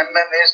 MNA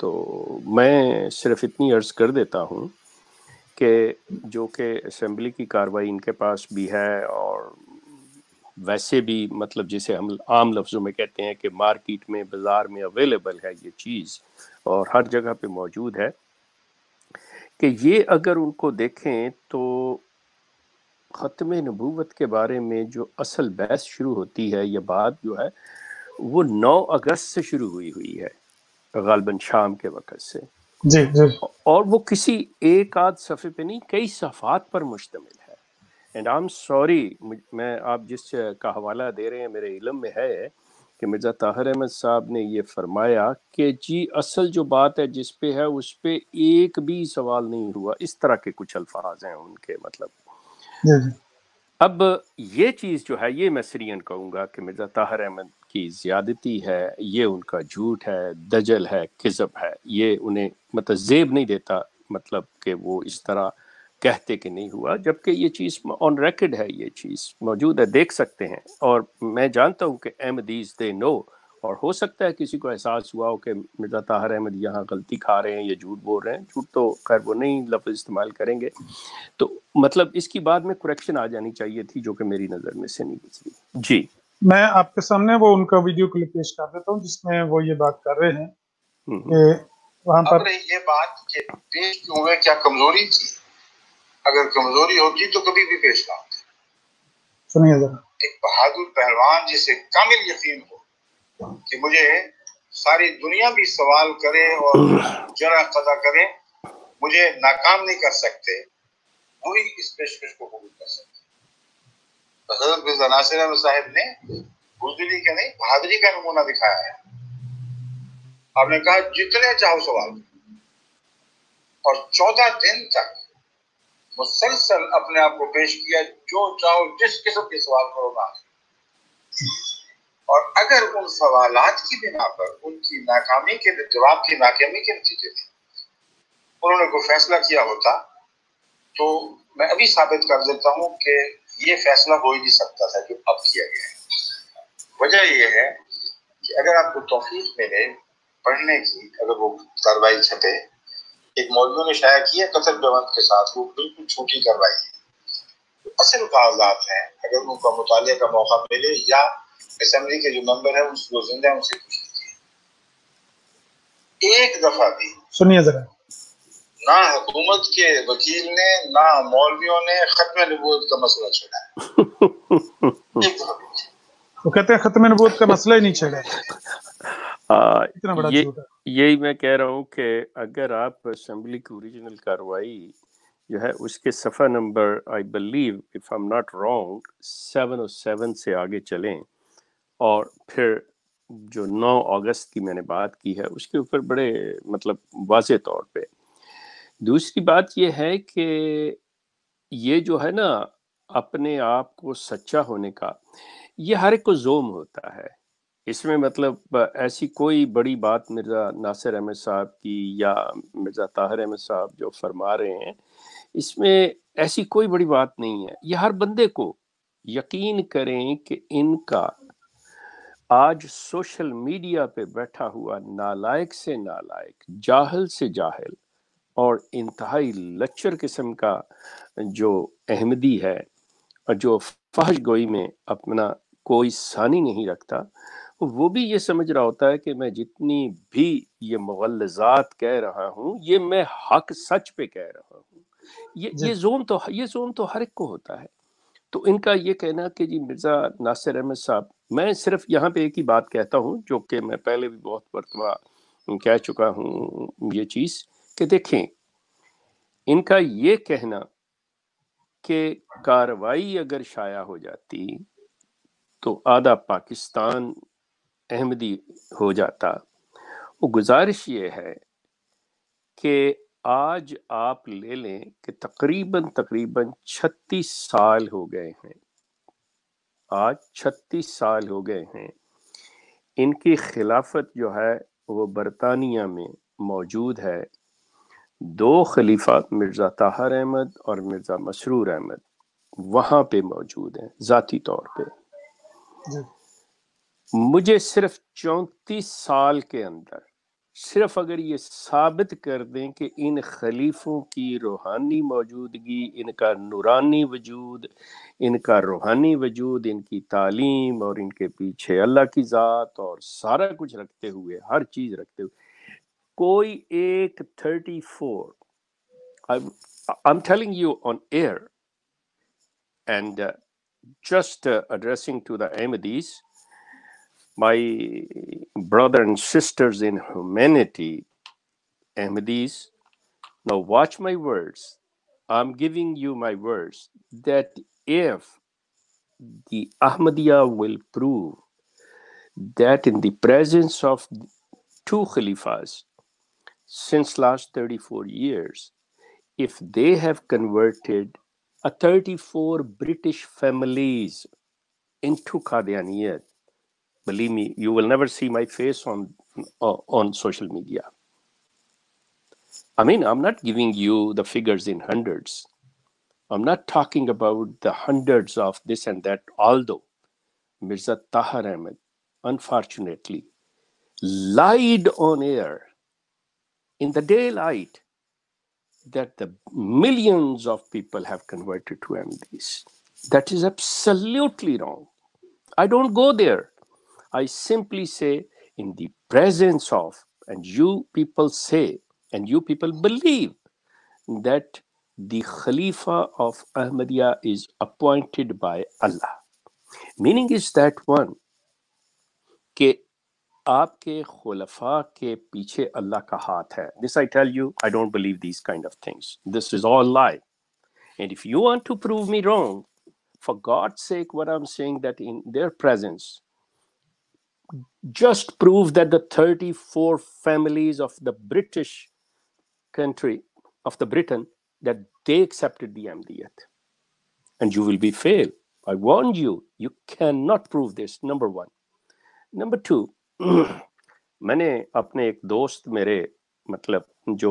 تو میں صرف اتنی عرض کر دیتا ہوں کہ جو کہ اسمبلی کی کارروائی ان کے پاس بھی ہے، اور ویسے بھی مطلب جسے ہم عام لفظوں میں کہتے ہیں کہ مارکیٹ میں، بازار میں اویلیبل ہے یہ چیز اور ہر جگہ پہ موجود ہے، کہ یہ اگر ان کو دیکھیں تو ختم نبوت کے بارے میں جو اصل بحث شروع ہوتی ہے، یہ بات جو ہے وہ 9 اگست سے شروع ہوئی ہے، غالباً شام کے وقت سے، جی جی اور وہ کسی ایک آدھ صفحے پہ نہیں، کئی صفحات پر مشتمل ہے۔ اینڈ آئی ایم سوری، میں آپ جس کا حوالہ دے رہے ہیں میرے علم میں ہے کہ مرزا طاہر احمد صاحب نے یہ فرمایا کہ جی اصل جو بات ہے جس پہ ہے اس پہ ایک بھی سوال نہیں ہوا، اس طرح کے کچھ الفاظ ہیں ان کے، مطلب جی جی اب یہ چیز جو ہے، یہ میں سرین کہوں گا کہ مرزا طاہر احمد کی زیادتی ہے، یہ ان کا جھوٹ ہے، دجل ہے، کذب ہے، یہ انہیں مطلب زیب نہیں دیتا مطلب کہ وہ اس طرح کہتے کہ نہیں ہوا، جبکہ یہ چیز آن ریکڈ ہے، یہ چیز موجود ہے، دیکھ سکتے ہیں، اور میں جانتا ہوں کہ احمدیز دے نو، اور ہو سکتا ہے کسی کو احساس ہوا ہو کہ مرزا طاہر احمد یہاں غلطی کھا رہے ہیں، یہ جھوٹ بول رہے ہیں، جھوٹ تو خیر وہ نہیں لفظ استعمال کریں گے، تو مطلب اس کی بعد میں کریکشن آ جانی چاہیے تھی جو کہ میری نظر میں سے نہیں گزری۔ جی میں آپ کے سامنے وہ ان کا ویڈیو کلپ پیش کر دیتا ہوں جس میں وہ یہ بات کر رہے ہیں کہ وہاں اب پر رہی یہ بات کہ پیش کیوں ہوئے، کیا کمزوری تھی؟ اگر کمزوری ہوتی تو کبھی بھی پیش نہ ہوتی۔ سنیے ذرا۔ ایک بہادر پہلوان جسے کامل یقین ہو کہ مجھے ساری دنیا بھی سوال کرے اور جرح قضا کرے، مجھے ناکام نہیں کر سکتے، وہی اس پیشکش کو قبول کر سکتے۔ حضرت مرزا ناصر احمد صاحب نے بزدلی کا نہیں، بہادری کا نمونہ دکھایا ہے۔ آپ نے کہا جتنے چاہو سوال کرو، اور 14 دن تک مسلسل اپنے آپ کو پیش کیا، جو چاہو جس قسم کے سوال کرو گا، اور اگر ان سوالات کی بنا پر ان کی ناکامی کے جواب کی ناکامی کے نتیجے میں انہوں نے کوئی فیصلہ کیا ہوتا تو میں ابھی ثابت کر دیتا ہوں کہ یہ فیصلہ ہو ہی نہیں سکتا تھا جو اب کیا گیا ہے۔ وجہ یہ ہے کہ اگر آپ کو توفیق ملے پڑھنے کی، اگر وہ کارروائی چھپے، ایک مولوی نے شائع کی ہے قتل پیوند کے ساتھ، وہ بالکل چھوٹی کارروائی ہے، اصل کاغذات ہیں، اگر ان کا مطالعے کا موقع ملے یا اسمبلی کے جو ممبر ہیں وہ زندہ ہیں ان سے پوچھ لیجیے، ایک دفعہ بھی سنیے ذرا۔ نہ حکومت کے وکیل نے نہ مولویوں نے ختم نبوت کا مسئلہ چھیڑا ہے، ایک دفعہ بھی۔ وہ کہتے ہیں ختم نبوت کا مسئلہ ہی نہیں چھیڑا، اتنا بڑا جھوٹ ہے۔ یہی میں کہہ رہا ہوں کہ اگر آپ اسمبلی کی اوریجنل کارروائی جو ہے اس کے صفحہ number I believe if I am not wrong 707 سے آگے چلیں، اور پھر جو 9 اگست کی میں نے بات کی ہے اس کے اوپر بڑے مطلب واضح طور پہ۔ دوسری بات یہ ہے کہ یہ جو ہے نا اپنے آپ کو سچا ہونے کا، یہ ہر ایک کو زوم ہوتا ہے، اس میں مطلب ایسی کوئی بڑی بات مرزا ناصر احمد صاحب کی یا مرزا طاہر احمد صاحب جو فرما رہے ہیں اس میں ایسی کوئی بڑی بات نہیں ہے۔ یہ ہر بندے کو یقین کریں کہ ان کا آج سوشل میڈیا پہ بیٹھا ہوا نالائق سے نالائق، جاہل سے جاہل اور انتہائی لچر قسم کا جو احمدی ہے اور جو فحش گوئی میں اپنا کوئی ثانی نہیں رکھتا، وہ بھی یہ سمجھ رہا ہوتا ہے کہ میں جتنی بھی یہ مغلظات کہہ رہا ہوں یہ میں حق سچ پہ کہہ رہا ہوں۔ یہ زوم تو ہر ایک کو ہوتا ہے۔ تو ان کا یہ کہنا کہ جی مرزا ناصر احمد صاحب، میں صرف یہاں پہ ایک ہی بات کہتا ہوں جو کہ میں پہلے بھی بہت مرتبہ کہہ چکا ہوں، یہ چیز کہ دیکھیں ان کا یہ کہنا کہ کارروائی اگر شائع ہو جاتی تو آدھا پاکستان احمدی ہو جاتا، وہ گزارش یہ ہے کہ آج آپ لے لیں کہ تقریباً 36 سال ہو گئے ہیں، آج 36 سال ہو گئے ہیں ان کی خلافت جو ہے وہ برطانیہ میں موجود ہے۔ 2 خلیفہ مرزا طاہر احمد اور مرزا مسرور احمد وہاں پہ موجود ہیں ذاتی طور پہ۔ مجھے صرف 34 سال کے اندر صرف اگر یہ ثابت کر دیں کہ ان خلیفوں کی روحانی موجودگی، ان کا نورانی وجود، ان کا روحانی وجود، ان کی تعلیم اور ان کے پیچھے اللہ کی ذات اور سارا کچھ رکھتے ہوئے، ہر چیز رکھتے ہوئے، کوئی ایک 34 I'm telling you on air and just addressing to the Ahmadis, my brother and sisters in humanity, Ahmadis, now watch my words. I'm giving you my words that if the Ahmadiyya will prove that in the presence of two Khalifas since last 34 years, if they have converted 34 British families into Qadianiyat, believe me, you will never see my face on social media. I mean, I'm not giving you the figures in hundreds. I'm not talking about the hundreds of this and that, although Mirza Tahir Ahmed, unfortunately, lied on air in the daylight that the millions of people have converted to Ahmadis. That is absolutely wrong. I don't go there. I simply say, in the presence of, and you people say, and you people believe that the Khalifa of Ahmadiyya is appointed by Allah. Meaning is that one, کہ آپ کے خلفاء کے پیچھے اللہ کا ہاتھ ہے. This I tell you, I don't believe these kind of things. This is all lie. And if you want to prove me wrong, for God's sake, what I'm saying that in their presence, just prove that the 34 families of the British country, of the Britain, that they accepted the Ahmadiyyat. And you will be failed. I warn you, you cannot prove this, number one. Number two, میں نے اپنے ایک دوست میرے مطلب جو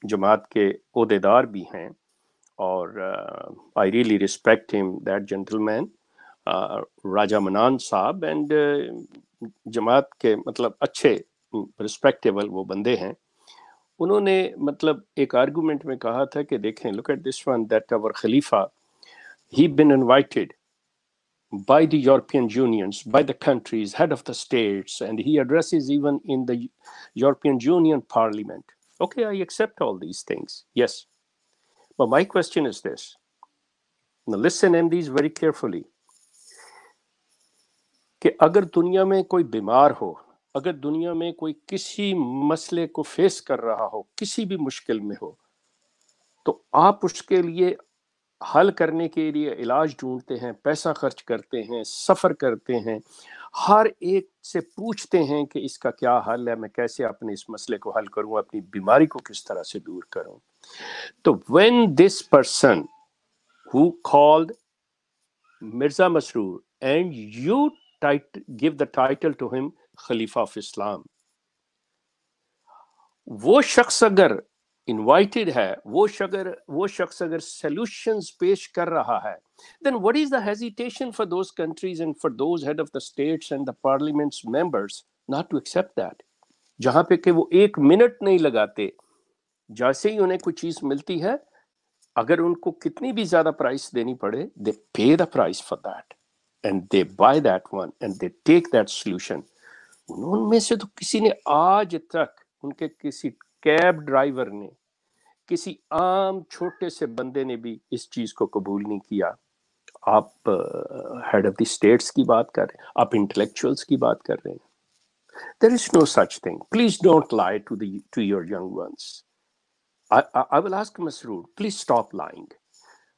جماعت کے عہدیدار بھی ہیں اور I really respect him, that gentleman, راجہ منان صاحب، اینڈ جماعت کے مطلب اچھے رسپیکٹیبل وہ بندے ہیں. انہوں نے مطلب ایک آرگومنٹ میں کہا تھا کہ دیکھیں، look at this one, that our Khalifa, he been invited by the European Unions, by the countries, head of the states, and he addresses even in the European Union Parliament. Okay, I accept all these things, yes. But my question is this. Now listen, MDs, very carefully. کہ اگر دنیا میں کوئی بیمار ہو، اگر دنیا میں کوئی کسی مسئلے کو فیس کر رہا ہو، کسی بھی مشکل میں ہو، تو آپ اس کے لیے حل کرنے کے لیے علاج ڈھونڈتے ہیں، پیسہ خرچ کرتے ہیں، سفر کرتے ہیں، ہر ایک سے پوچھتے ہیں کہ اس کا کیا حل ہے، میں کیسے اپنے اس مسئلے کو حل کروں، اپنی بیماری کو کس طرح سے دور کروں. تو when this person who called Mirza Masroor and you give the title to him Khalifa of Islam, وہ شخص اگر انوائٹڈ ہے، وہ شخص اگر سولوشنز پیش کر رہا ہے، then what is the hesitation for those countries and for those head of the states and the parliaments members not to accept that؟ جہاں پہ کہ وہ ایک منٹ نہیں لگاتے، جیسے ہی انہیں کوئی چیز ملتی ہے، اگر ان کو کتنی بھی زیادہ پرائس دینی پڑے، they pay the price for that and they buy that one and they take that solution. ان میں سے تو کسی نے آج تک، ان کے کسی کیب ڈرائیور نے، کسی عام چھوٹے سے بندے نے بھی اس چیز کو قبول نہیں کیا. آپ ہیڈ آف دی اسٹیٹس کی بات کر رہے ہیں، آپ انٹلیکچوئلس کی بات کر رہے ہیں. There is no such thing. Please don't lie to your young ones. I will ask Masroor, please stop lying.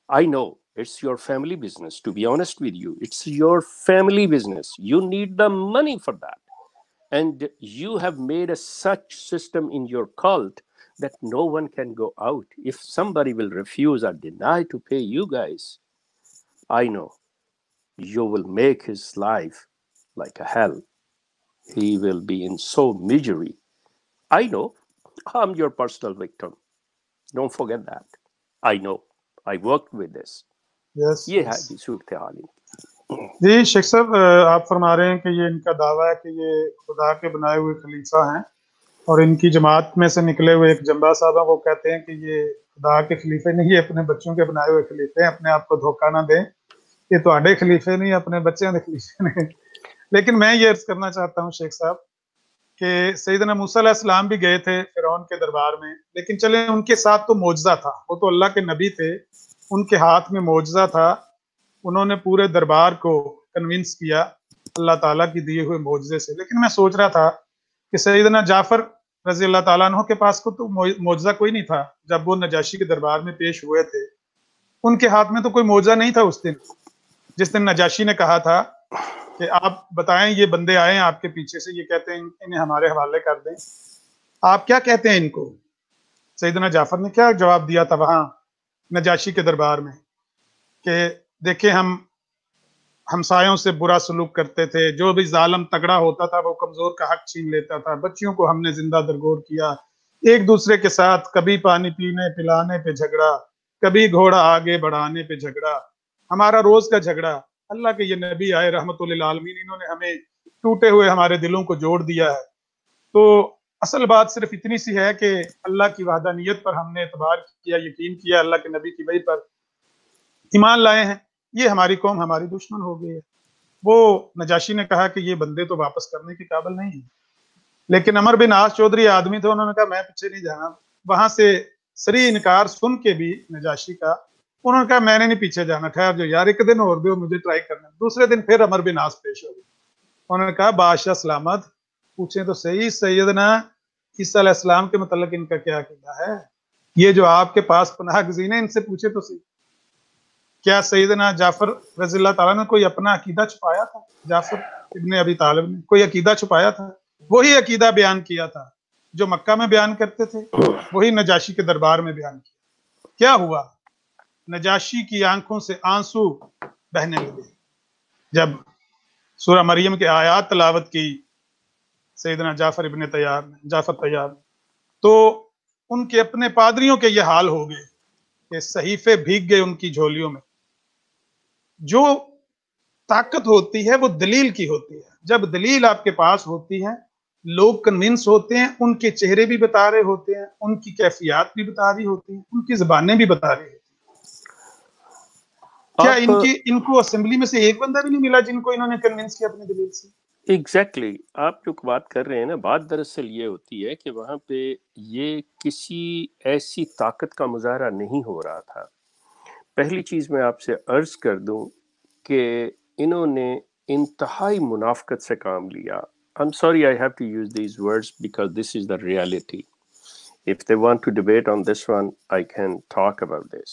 I know it's your family business, to be honest with you. It's your family business. You need the money for that. And you have made a such system in your cult that no one can go out. If somebody will refuse or deny to pay you guys, I know you will make his life like a hell. He will be in so misery. I know. I'm your personal victim. Don't forget that. I know. I worked with this. Yes. یہ ہے جی صورتحال. جی شیخ صاحب، آپ فرما رہے ہیں کہ یہ ان کا دعویٰ ہے کہ یہ خدا کے بنائے ہوئے خلیفہ ہیں اور ان کی جماعت میں سے نکلے ہوئے ایک جمبا صاحب ہیں، وہ کہتے ہیں کہ یہ خدا کے خلیفے نہیں، یہ اپنے بچوں کے بنائے ہوئے خلیفے ہیں، اپنے آپ کو دھوکہ نہ دیں، یہ تو آڈے خلیفے نہیں، اپنے بچوں کے خلیفے نہیں۔ لیکن میں یہ عرض کرنا چاہتا ہوں شیخ صاحب کہ سیدنا موسیٰ علیہ السلام بھی گئے تھے فرعون کے دربار میں، لیکن چلیں ان کے ساتھ تو معجزہ تھا، وہ تو اللہ کے نبی تھے، ان کے ہاتھ میں معجزہ تھا، انہوں نے پورے دربار کو کنونس کیا اللہ تعالیٰ کی دیے ہوئے معجزے سے۔ لیکن میں سوچ رہا تھا کہ سیدنا جعفر رضی اللہ تعالیٰ عنہ کے پاس کو تو معجزہ کوئی نہیں تھا، جب وہ نجاشی کے دربار میں پیش ہوئے تھے ان کے ہاتھ میں تو کوئی معجزہ نہیں تھا اس دن، جس دن نجاشی نے کہا تھا کہ آپ بتائیں یہ بندے آئے ہیں آپ کے پیچھے سے، یہ کہتے ہیں انہیں ہمارے حوالے کر دیں، آپ کیا کہتے ہیں ان کو؟ سیدنا جعفر نے کیا جواب دیا تھا وہاں نجاشی کے دربار میں کہ دیکھیں ہم ہمسایوں سے برا سلوک کرتے تھے، جو بھی ظالم تگڑا ہوتا تھا وہ کمزور کا حق چھین لیتا تھا، بچیوں کو ہم نے زندہ درگور کیا، ایک دوسرے کے ساتھ کبھی پانی پینے پلانے پہ جھگڑا، کبھی گھوڑا آگے بڑھانے پہ جھگڑا، ہمارا روز کا جھگڑا، اللہ کے یہ نبی آئے رحمت للعالمین، انہوں نے ہمیں ٹوٹے ہوئے ہمارے دلوں کو جوڑ دیا ہے۔ تو اصل بات صرف اتنی سی ہے کہ اللہ کی وحدانیت پر ہم نے اعتبار کیا، یقین کیا، اللہ کے نبی کی وحی پر ایمان لائے ہیں، یہ ہماری قوم ہماری دشمن ہو گئی ہے۔ وہ نجاشی نے کہا کہ یہ بندے تو واپس کرنے کے قابل نہیں ہیں، لیکن عمر بن عاص چودھری آدمی تھے، انہوں نے کہا میں پیچھے نہیں جانا۔ وہاں سے سری انکار سن کے بھی نجاشی کا، انہوں نے کہا میں نے نہیں پیچھے جانا، ٹھہر جو یار ایک دن اور دو مجھے ٹرائی کرنا۔ دوسرے دن پھر عمر بن عاص پیش ہو گئے، انہوں نے کہا بادشاہ سلامت، پوچھیں تو صحیح سیدنا عیسیٰ علیہ السلام کے متعلق ان کا کیا عقیدہ ہے، یہ جو آپ کے پاس پناہ گزین ہیں ان سے پوچھے تو صحیح۔ کیا سیدنا جعفر رضی اللہ تعالیٰ نے کوئی اپنا عقیدہ چھپایا تھا؟ جعفر ابن ابی طالب نے کوئی عقیدہ چھپایا تھا؟ وہی عقیدہ بیان کیا تھا جو مکہ میں بیان کرتے تھے، وہی نجاشی کے دربار میں بیان کیا۔ کیا ہوا؟ نجاشی کی آنکھوں سے آنسو بہنے لگے جب سورہ مریم کے آیات تلاوت کی سیدنا جعفر طیار نے، تو ان کے اپنے پادریوں کے یہ حال ہو گئے کہ صحیفے بھیگ گئے ان کی جھولیوں میں۔ جو طاقت ہوتی ہے وہ دلیل کی ہوتی ہے، جب دلیل آپ کے پاس ہوتی ہے لوگ کنونس ہوتے ہیں، ان کے چہرے بھی بتا رہے ہوتے ہیں، ان کی کیفیات بھی بتا رہی ہوتی ہیں، ان کی زبانیں بھی بتا رہی ہوتی ہیں۔ کیا ان کو اسمبلی میں سے ایک بندہ بھی نہیں ملا جن کو انہوں نے کنونس کیا اپنی دلیل سے؟ ایگزیکٹلی آپ جو بات کر رہے ہیں نا، بات دراصل یہ ہوتی ہے کہ وہاں پہ یہ کسی ایسی طاقت کا مظاہرہ نہیں ہو رہا تھا۔ پہلی چیز میں آپ سے عرض کر دوں کہ انہوں نے انتہائی منافقت سے کام لیا۔ I'm sorry I have to use these words because this is the reality. If they want to debate on this one, I can talk about this.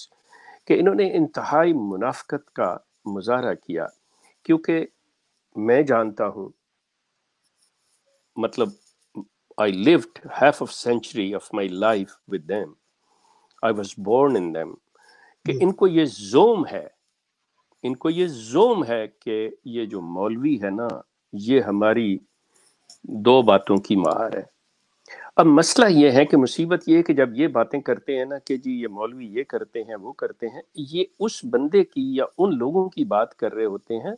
کہ انہوں نے انتہائی منافقت کا مظاہرہ کیا، کیونکہ میں جانتا ہوں، مطلب I lived half of century of my life with them. I was born in them. کہ ان کو یہ زوم ہے کہ یہ جو مولوی ہے نا یہ ہماری دو باتوں کی مہار ہے۔ اب مسئلہ یہ ہے کہ مصیبت یہ ہے کہ جب یہ باتیں کرتے ہیں نا کہ جی یہ مولوی یہ کرتے ہیں وہ کرتے ہیں، یہ اس بندے کی یا ان لوگوں کی بات کر رہے ہوتے ہیں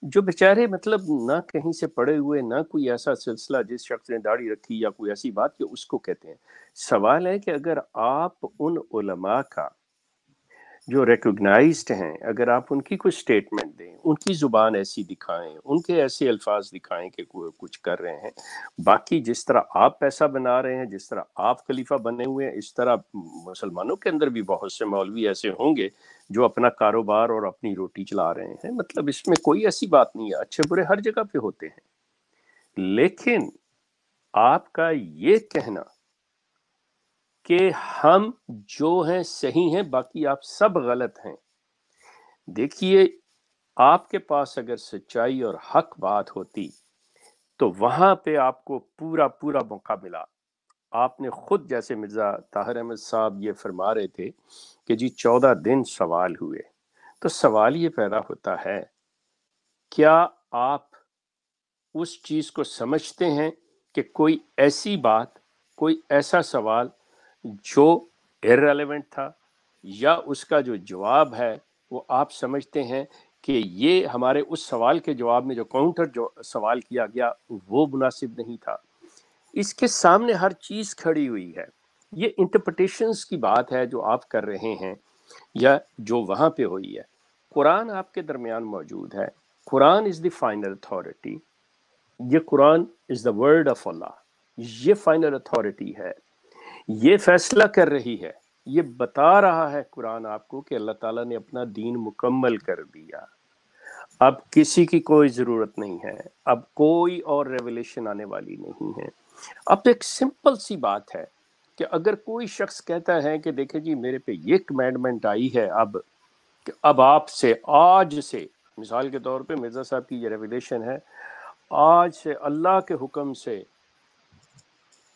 جو بیچارے مطلب نہ کہیں سے پڑے ہوئے، نہ کوئی ایسا سلسلہ، جس شخص نے داڑھی رکھی یا کوئی ایسی بات کہ اس کو کہتے ہیں۔ سوال ہے کہ اگر آپ ان علماء کا جو ریکوگنائزڈ ہیں، اگر آپ ان کی کچھ سٹیٹمنٹ دیں، ان کی زبان ایسی دکھائیں، ان کے ایسے الفاظ دکھائیں کہ کچھ کر رہے ہیں، باقی جس طرح آپ پیسہ بنا رہے ہیں، جس طرح آپ خلیفہ بنے ہوئے ہیں، اس طرح مسلمانوں کے اندر بھی بہت سے مولوی ایسے ہوں گے جو اپنا کاروبار اور اپنی روٹی چلا رہے ہیں۔ مطلب اس میں کوئی ایسی بات نہیں ہے، اچھے برے ہر جگہ پہ ہوتے ہیں، لیکن آپ کا یہ کہنا کہ ہم جو ہیں صحیح ہیں باقی آپ سب غلط ہیں، دیکھیے آپ کے پاس اگر سچائی اور حق بات ہوتی تو وہاں پہ آپ کو پورا موقع ملا۔ آپ نے خود، جیسے مرزا طاہر احمد صاحب یہ فرما رہے تھے کہ جی 14 دن سوال ہوئے، تو سوال یہ پیدا ہوتا ہے کیا آپ اس چیز کو سمجھتے ہیں کہ کوئی ایسی بات، کوئی ایسا سوال جو irrelevant تھا، یا اس کا جو جواب ہے وہ آپ سمجھتے ہیں کہ یہ ہمارے اس سوال کے جواب میں جو کاؤنٹر جو سوال کیا گیا وہ مناسب نہیں تھا؟ اس کے سامنے ہر چیز کھڑی ہوئی ہے. یہ انٹرپریٹیشنز کی بات ہے جو آپ کر رہے ہیں یا جو وہاں پہ ہوئی ہے. قرآن آپ کے درمیان موجود ہے. قرآن از دی فائنل اتھارٹی. یہ قرآن از دا ورڈ آف اللہ. یہ فائنل اتھارٹی ہے. یہ فیصلہ کر رہی ہے. یہ بتا رہا ہے قرآن آپ کو کہ اللہ تعالیٰ نے اپنا دین مکمل کر دیا. اب کسی کی کوئی ضرورت نہیں ہے. اب کوئی اور ریولیشن آنے والی نہیں ہے. اب ایک سمپل سی بات ہے کہ اگر کوئی شخص کہتا ہے کہ دیکھیں جی میرے پہ یہ کمینڈمنٹ آئی ہے اب آپ سے آج سے، مثال کے طور پہ مرزا صاحب کی یہ ریولیشن ہے، آج سے اللہ کے حکم سے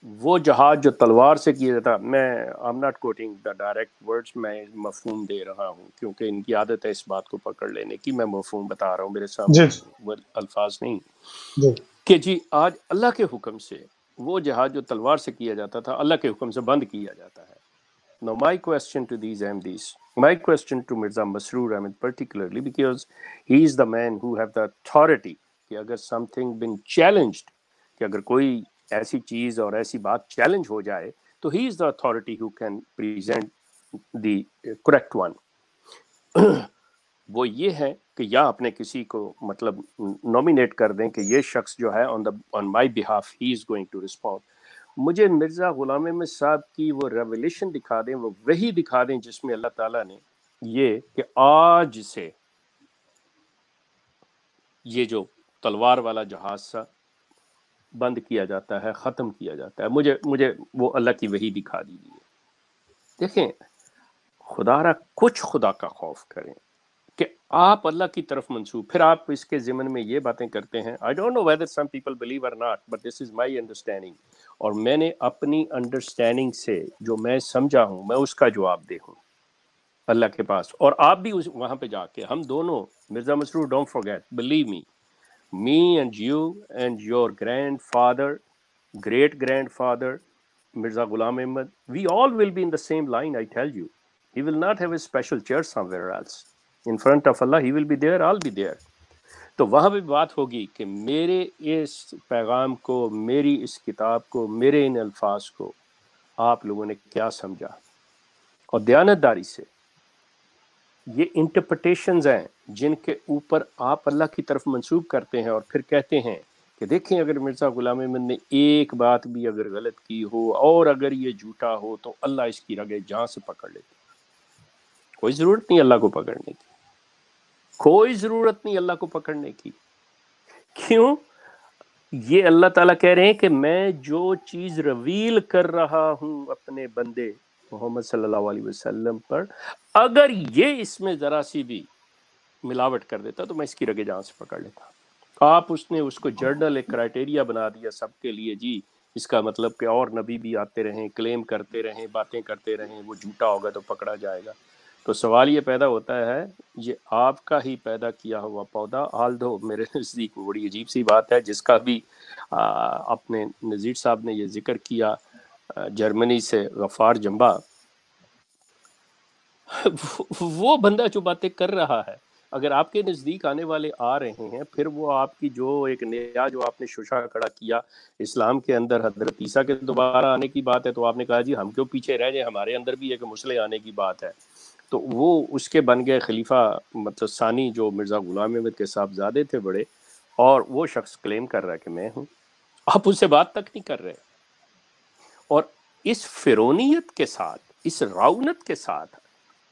وہ جہاد جو تلوار سے کیا جاتا، میں I'm not quoting the direct words، میں مفہوم دے رہا ہوں کیونکہ ان کی عادت ہے اس بات کو پکڑ لینے کی. میں مفہوم بتا رہا ہوں، میرے سامنے وہ الفاظ نہیں کہ جی آج اللہ کے حکم سے وہ جہاد جو تلوار سے کیا جاتا تھا اللہ کے حکم سے بند کیا جاتا ہے. Now my question to these MDs, my question to Mirza Masroor Ahmed particularly, because he is the man who have the authority کہ اگر something been challenged، کہ اگر کوئی ایسی چیز اور ایسی بات چیلنج ہو جائے تو he is the authority who can present the correct one. وہ یہ ہے کہ یا اپنے کسی کو مطلب نومینیٹ کر دیں کہ یہ شخص جو ہے on my behalf he is going to respond. مجھے مرزا غلام احمد صاحب کی وہ ریولیشن دکھا دیں، وہ وہی دکھا دیں جس میں اللہ تعالیٰ نے یہ کہ آج سے یہ جو تلوار والا جہاز سا بند کیا جاتا ہے، ختم کیا جاتا ہے. مجھے وہ اللہ کی وحی دکھا دیجیے. دیکھیں خدا را کچھ خدا کا خوف کریں کہ آپ اللہ کی طرف منسوب. پھر آپ اس کے ضمن میں یہ باتیں کرتے ہیں. I don't know whether some people believe or not, but this is my understanding. اور میں نے اپنی انڈرسٹینڈنگ سے جو میں سمجھا ہوں میں اس کا جواب دے ہوں اللہ کے پاس. اور آپ بھی وہاں پہ جا کے ہم دونوں، مرزا مسرور don't forget, believe me, me and you and your grandfather, great grandfather Mirza Ghulam Ahmad, we all will be in the same line. I tell you, he will not have a special chair somewhere else. In front of Allah he will be there, I'll be there. تو وہاں بھی بات ہوگی کہ میرے اس پیغام کو، میری اس کتاب کو، میرے ان الفاظ کو آپ لوگوں نے کیا سمجھا. اور دیانتداری سے یہ انٹرپریٹیشنز ہیں جن کے اوپر آپ اللہ کی طرف منسوب کرتے ہیں اور پھر کہتے ہیں کہ دیکھیں اگر مرزا غلام احمد نے ایک بات بھی اگر غلط کی ہو اور اگر یہ جھوٹا ہو تو اللہ اس کی رگے جان سے پکڑ لیتے. کوئی ضرورت نہیں اللہ کو پکڑنے کی، کوئی ضرورت نہیں اللہ کو پکڑنے کی. کیوں؟ یہ اللہ تعالیٰ کہہ رہے ہیں کہ میں جو چیز ریویل کر رہا ہوں اپنے بندے محمد صلی اللہ علیہ وسلم پر، اگر یہ اس میں ذرا سی بھی ملاوٹ کر دیتا تو میں اس کی رگے جان سے پکڑ لیتا. آپ اس نے اس کو جرنل ایک کرائٹیریا بنا دیا سب کے لیے. جی اس کا مطلب کہ اور نبی بھی آتے رہیں، کلیم کرتے رہیں، باتیں کرتے رہیں، وہ جھوٹا ہوگا تو پکڑا جائے گا. تو سوال یہ پیدا ہوتا ہے یہ آپ کا ہی پیدا کیا ہوا پودا. حال دو میرے نزدیک بڑی عجیب سی بات ہے جس کا بھی اپنے نذیر صاحب نے یہ ذکر کیا جرمنی سے غفار جنبا، وہ بندہ جو باتیں کر رہا ہے اگر آپ کے نزدیک آنے والے آ رہے ہیں، پھر وہ آپ کی جو ایک نیا جو آپ نے شوشہ کھڑا کیا اسلام کے اندر حضرت عیسیٰ کے دوبارہ آنے کی بات ہے، تو آپ نے کہا جی ہم کیوں پیچھے رہ جائیں، ہمارے اندر بھی ایک مسلح آنے کی بات ہے. تو وہ اس کے بن گئے خلیفہ مطلب ثانی جو مرزا غلام احمد کے صاحبزادے تھے بڑے، اور وہ شخص کلیم کر رہا ہے کہ میں ہوں. آپ اس سے بات تک نہیں کر رہے. اور اس فرونیت کے ساتھ، اس رعونت کے ساتھ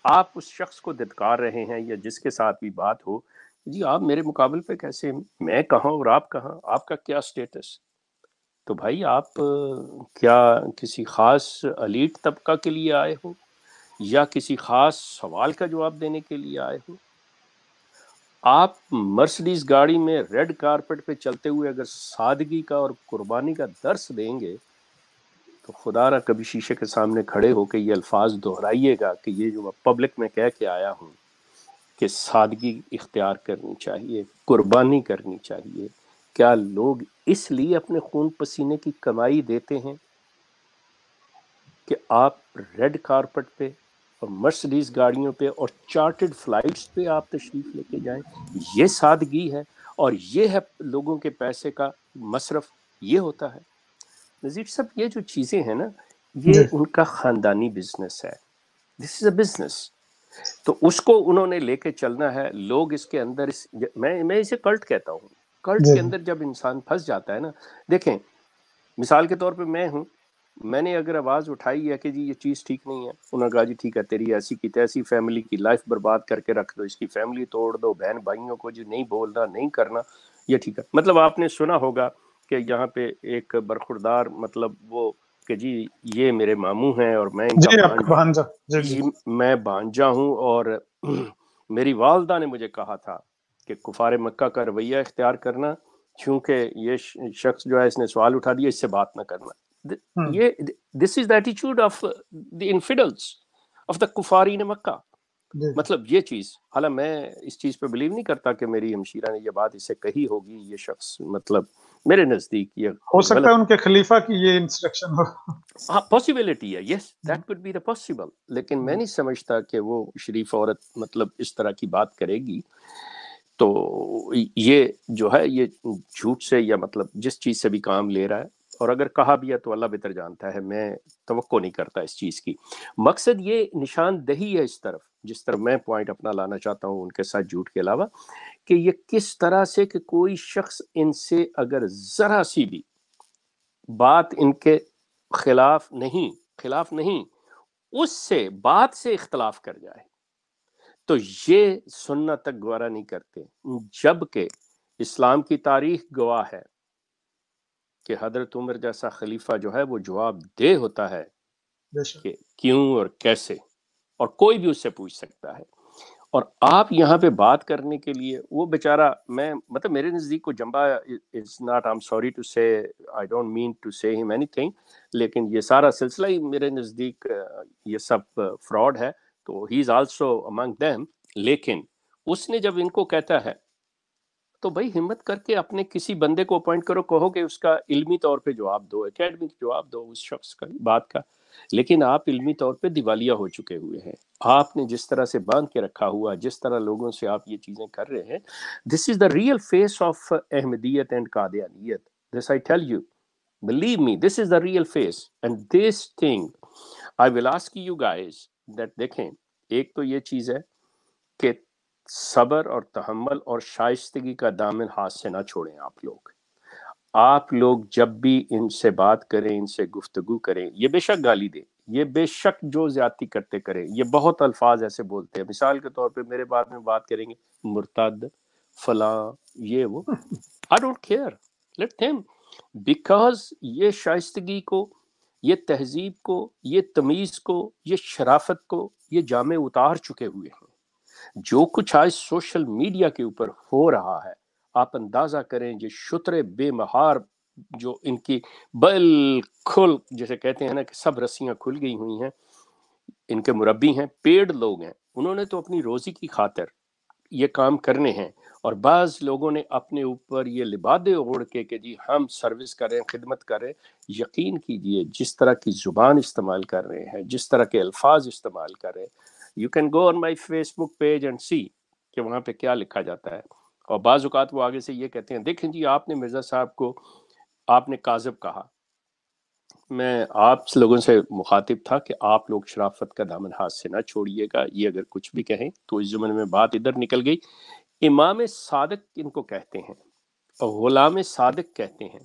آپ اس شخص کو دھتکار رہے ہیں یا جس کے ساتھ بھی بات ہو، جی آپ میرے مقابل پہ کیسے، میں کہاں اور آپ کہاں، آپ کا کیا سٹیٹس. تو بھائی آپ کیا کسی خاص الیٹ طبقہ کے لیے آئے ہو یا کسی خاص سوال کا جواب دینے کے لیے آئے ہو؟ آپ مرسڈیز گاڑی میں ریڈ کارپٹ پہ چلتے ہوئے اگر سادگی کا اور قربانی کا درس دیں گے تو خدا را کبھی شیشے کے سامنے کھڑے ہو کے یہ الفاظ دہرائیے گا کہ یہ جو پبلک میں کہہ کے آیا ہوں کہ سادگی اختیار کرنی چاہیے، قربانی کرنی چاہیے. کیا لوگ اس لیے اپنے خون پسینے کی کمائی دیتے ہیں کہ آپ ریڈ کارپٹ پہ اور مرسڈیز گاڑیوں پہ اور چارٹرڈ فلائٹس پہ آپ تشریف لے کے جائیں؟ یہ سادگی ہے اور یہ ہے لوگوں کے پیسے کا مصرف، یہ ہوتا ہے. نذیر صاحب یہ جو چیزیں ہیں نا یہ ان کا خاندانی بزنس ہے, دس از اے بزنس, تو اس کو انہوں نے لے کے چلنا ہے. لوگ اس کے اندر میں اسے کلٹ کہتا ہوں. کلٹ کے اندر جب انسان پھنس جاتا ہے نا, دیکھیں مثال کے طور پہ میں ہوں, میں نے اگر آواز اٹھائی ہے کہ جی یہ چیز ٹھیک نہیں ہے, انہوں نے کہا جی ٹھیک ہے تیری ایسی کی تیسی فیملی کی لائف برباد کر کے رکھ دو, اس کی فیملی توڑ دو, بہن بھائیوں کو جو نہیں بولنا نہیں کرنا یہ ٹھیک ہے. مطلب آپ نے سنا ہوگا کہ یہاں پہ ایک برخوردار مطلب وہ کہ جی یہ میرے ماموں ہیں اور میں ان کا بھانجا, میں بھانجا ہوں, اور میری والدہ نے مجھے کہا تھا کہ کفار مکہ کا رویہ اختیار کرنا, چونکہ یہ شخص جو ہے اس نے سوال اٹھا دیا, اس سے بات نہ کرنا. یہ دس از the attitude of the infidels of the کفارین مکہ. مطلب یہ چیز, حالانکہ میں اس چیز پہ بلیو نہیں کرتا کہ میری ہمشیرہ نے یہ بات اسے کہی ہوگی, یہ شخص مطلب میرے نزدیک یہ ہو سکتا ہے ان کے خلیفہ کی یہ انسٹرکشن ہو. ہاں پاسبلٹی ہے, yes that could be the possible, لیکن میں نہیں سمجھتا کہ وہ شریف عورت مطلب اس طرح کی بات کرے گی. تو یہ جو ہے یہ جھوٹ سے یا مطلب جس چیز سے بھی کام لے رہا ہے, اور اگر کہا بھی ہے تو اللہ بہتر جانتا ہے, میں توقع نہیں کرتا اس چیز کی. مقصد یہ نشاندہی ہے اس طرف, جس طرح میں پوائنٹ اپنا لانا چاہتا ہوں ان کے ساتھ جھوٹ کے علاوہ, کہ یہ کس طرح سے کہ کوئی شخص ان سے اگر ذرا سی بھی بات ان کے خلاف نہیں اس سے بات سے اختلاف کر جائے تو یہ سننا تک گوارا نہیں کرتے. جبکہ اسلام کی تاریخ گواہ ہے کہ حضرت عمر جیسا خلیفہ جو ہے وہ جواب دہ ہوتا ہے کہ کیوں اور کیسے, اور کوئی بھی اس سے پوچھ سکتا ہے. اور آپ یہاں پہ بات کرنے کے لیے وہ بیچارہ, میں مطلب میرے نزدیک کو جمبا is not, I am sorry to say, I don't mean to سے ہم اینی تھنگ, لیکن یہ سارا سلسلہ ہی میرے نزدیک یہ سب فراڈ ہے, تو ہی از آلسو امنگ دیم. لیکن اس نے جب ان کو کہتا ہے تو بھائی ہمت کر کے اپنے کسی بندے کو اپوائنٹ کرو, کہو کہ اس کا علمی طور پہ جواب دو, اکیڈمک جواب دو اس شخص کا بات کا. لیکن آپ علمی طور پہ دیوالیہ ہو چکے ہوئے ہیں, آپ نے جس طرح سے باندھ کے رکھا ہوا, جس طرح لوگوں سے آپ یہ چیزیں کر رہے ہیں, this is the real face of Ahmadiyyat and Qadianiyat. This I tell you, believe me, this is the real face. And this thing I will ask you guys that دیکھیں, ایک تو یہ چیز ہے کہ صبر اور تحمل اور شائستگی کا دامن ہاتھ سے نہ چھوڑیں. آپ لوگ جب بھی ان سے بات کریں, ان سے گفتگو کریں, یہ بے شک گالی دیں, یہ بے شک جو زیادتی کرتے کریں, یہ بہت الفاظ ایسے بولتے ہیں, مثال کے طور پہ میرے بارے میں بات کریں گے مرتد فلاں یہ وہ, I don't care, let them, because یہ شائستگی کو, یہ تہذیب کو, یہ تمیز کو, یہ شرافت کو یہ جامے اتار چکے ہوئے ہیں. جو کچھ آج سوشل میڈیا کے اوپر ہو رہا ہے, آپ اندازہ کریں یہ شترے بے مہار جو ان کی بالکل جیسے کہتے ہیں نا کہ سب رسیاں کھل گئی ہوئی ہیں, ان کے مربی ہیں, پیڈ لوگ ہیں, انہوں نے تو اپنی روزی کی خاطر یہ کام کرنے ہیں, اور بعض لوگوں نے اپنے اوپر یہ لبادے اوڑھ کے کہ جی ہم سروس کر رہے ہیں, خدمت کر رہے ہیں. یقین کیجئے جس طرح کی زبان استعمال کر رہے ہیں, جس طرح کے الفاظ استعمال کر رہے ہیں, you can go on my Facebook page and see کہ وہاں پہ کیا لکھا جاتا ہے. اور بعض اوقات وہ آگے سے یہ کہتے ہیں, دیکھیں جی آپ نے مرزا صاحب کو آپ نے کاذب کہا. میں آپ لوگوں سے مخاطب تھا کہ آپ لوگ شرافت کا دامن ہاتھ سے نہ چھوڑیے گا, یہ اگر کچھ بھی کہیں تو اس زمانے میں بات ادھر نکل گئی. امام صادق ان کو کہتے ہیں اور غلام صادق کہتے ہیں.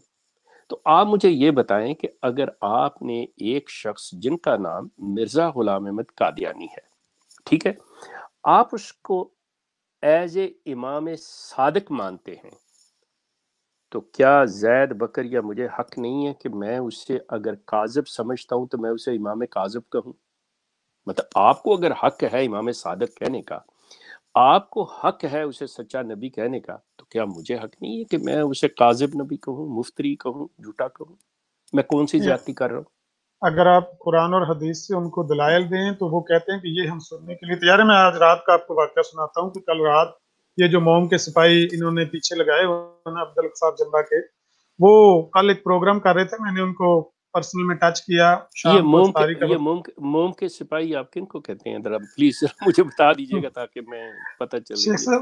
تو آپ مجھے یہ بتائیں کہ اگر آپ نے ایک شخص جن کا نام مرزا غلام احمد قادیانی ہے, ٹھیک ہے, آپ اس کو ایز اے امام صادق مانتے ہیں, تو کیا زید بکر یا مجھے حق نہیں ہے کہ میں اس سے اگر کاذب سمجھتا ہوں تو میں اسے امام کاذب کہوں؟ مطلب آپ کو اگر حق ہے امام صادق کہنے کا, آپ کو حق ہے اسے سچا نبی کہنے کا, تو کیا مجھے حق نہیں ہے کہ میں اسے کاذب نبی کہوں, مفتری کہوں, جھوٹا کہوں؟ میں کون سی زیادتی کر رہا ہوں؟ اگر آپ قرآن اور حدیث سے ان کو دلائل دیں تو وہ کہتے ہیں کہ یہ ہم سننے کے لیے تیار ہیں. میں آج رات کا آپ کو واقعہ سناتا ہوں کہ کل رات یہ جو موم کے سپاہی انہوں نے پیچھے لگائے ہوئے ہیں عبدالق صاحب جمبا کے, وہ کل ایک پروگرام کر رہے تھے, میں نے ان کو پرسنل میں ٹچ کیا. یہ موم کے سپاہی آپ کن کو کہتے ہیں؟ ذرا پلیز مجھے بتا دیجیے گا تاکہ میں پتہ چلے. شیخ صاحب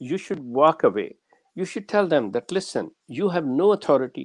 you should walk away, you should tell them that listen, you have no authority,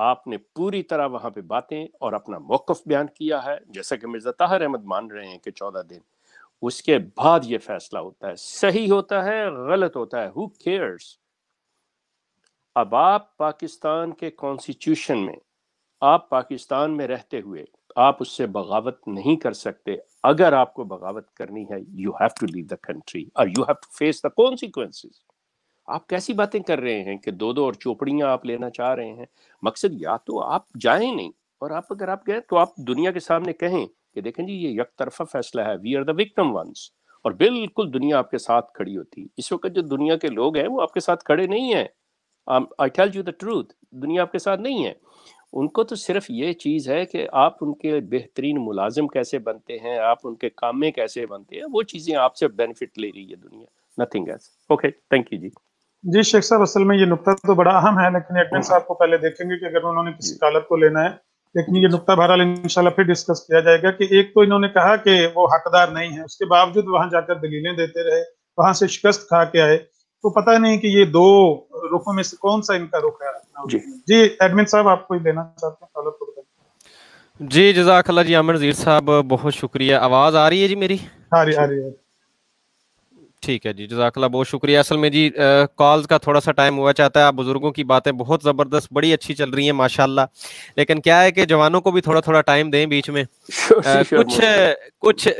آپ نے پوری طرح وہاں پہ باتیں اور اپنا موقف بیان کیا ہے، جیسا کہ مرزا طاہر احمد مان رہے ہیں کہ 14 دن، اس کے بعد یہ فیصلہ ہوتا ہے، صحیح ہوتا ہے غلط ہوتا ہے، who cares؟ اب آپ پاکستان کے کانسٹیٹیوشن میں، آپ پاکستان میں رہتے ہوئے آپ اس سے بغاوت نہیں کر سکتے. اگر آپ کو بغاوت کرنی ہے you have to leave the country or you have to face the consequences. آپ کیسی باتیں کر رہے ہیں کہ دو اور چوپڑیاں آپ لینا چاہ رہے ہیں؟ مقصد یا تو آپ جائیں نہیں، اور اگر آپ گئے تو آپ دنیا کے سامنے کہیں کہ دیکھیں جی یہ یک طرفہ فیصلہ ہے، we are the victim ones، اور بالکل دنیا آپ کے ساتھ کھڑی ہوتی. اس وقت جو دنیا کے لوگ ہیں وہ آپ کے ساتھ کھڑے نہیں ہیں. I tell you the truth، دنیا آپ کے ساتھ نہیں ہے. ان کو تو صرف یہ چیز ہے کہ آپ ان کے بہترین ملازم کیسے بنتے ہیں، آپ ان کے کام میں کیسے بنتے ہیں، وہ چیزیں آپ سے بینیفٹ لے رہی ہے دنیا، nothing else. Okay, thank you جی. جی شیخ صاحب، اصل میں یہ نقطہ تو بڑا اہم ہے، لیکن ایڈمن صاحب کو پہلے دیکھیں گے کہ اگر انہوں نے کسی کالر کو لینا ہے. لیکن یہ نقطہ بہرحال انشاءاللہ پھر ڈسکس کیا جائے گا کہ ایک تو انہوں نے کہا کہ وہ حقدار نہیں ہے، اس کے باوجود وہاں جا کر دلیلیں دیتے رہے، وہاں سے شکست کھا کے آئے. تو پتہ نہیں کہ یہ دو رخوں میں سے کون سا ان کا رخ ہے. جی ایڈمن صاحب، آپ کوئی لینا چاہتے ہیں کالر کو؟ جی جزاک اللہ جی. عامر نذیر صاحب بہت شکریہ. آواز آ رہی ہے جی میری؟ آ رہی ہے. ٹھیک ہے جی، جزاک اللہ، بہت شکریہ. اصل میں جی کالز کا تھوڑا سا ٹائم ہوا چاہتا ہے. آپ بزرگوں کی باتیں بہت زبردست، بڑی اچھی چل رہی ہیں ماشاءاللہ، لیکن کیا ہے کہ جوانوں کو بھی تھوڑا تھوڑا ٹائم دیں بیچ میں.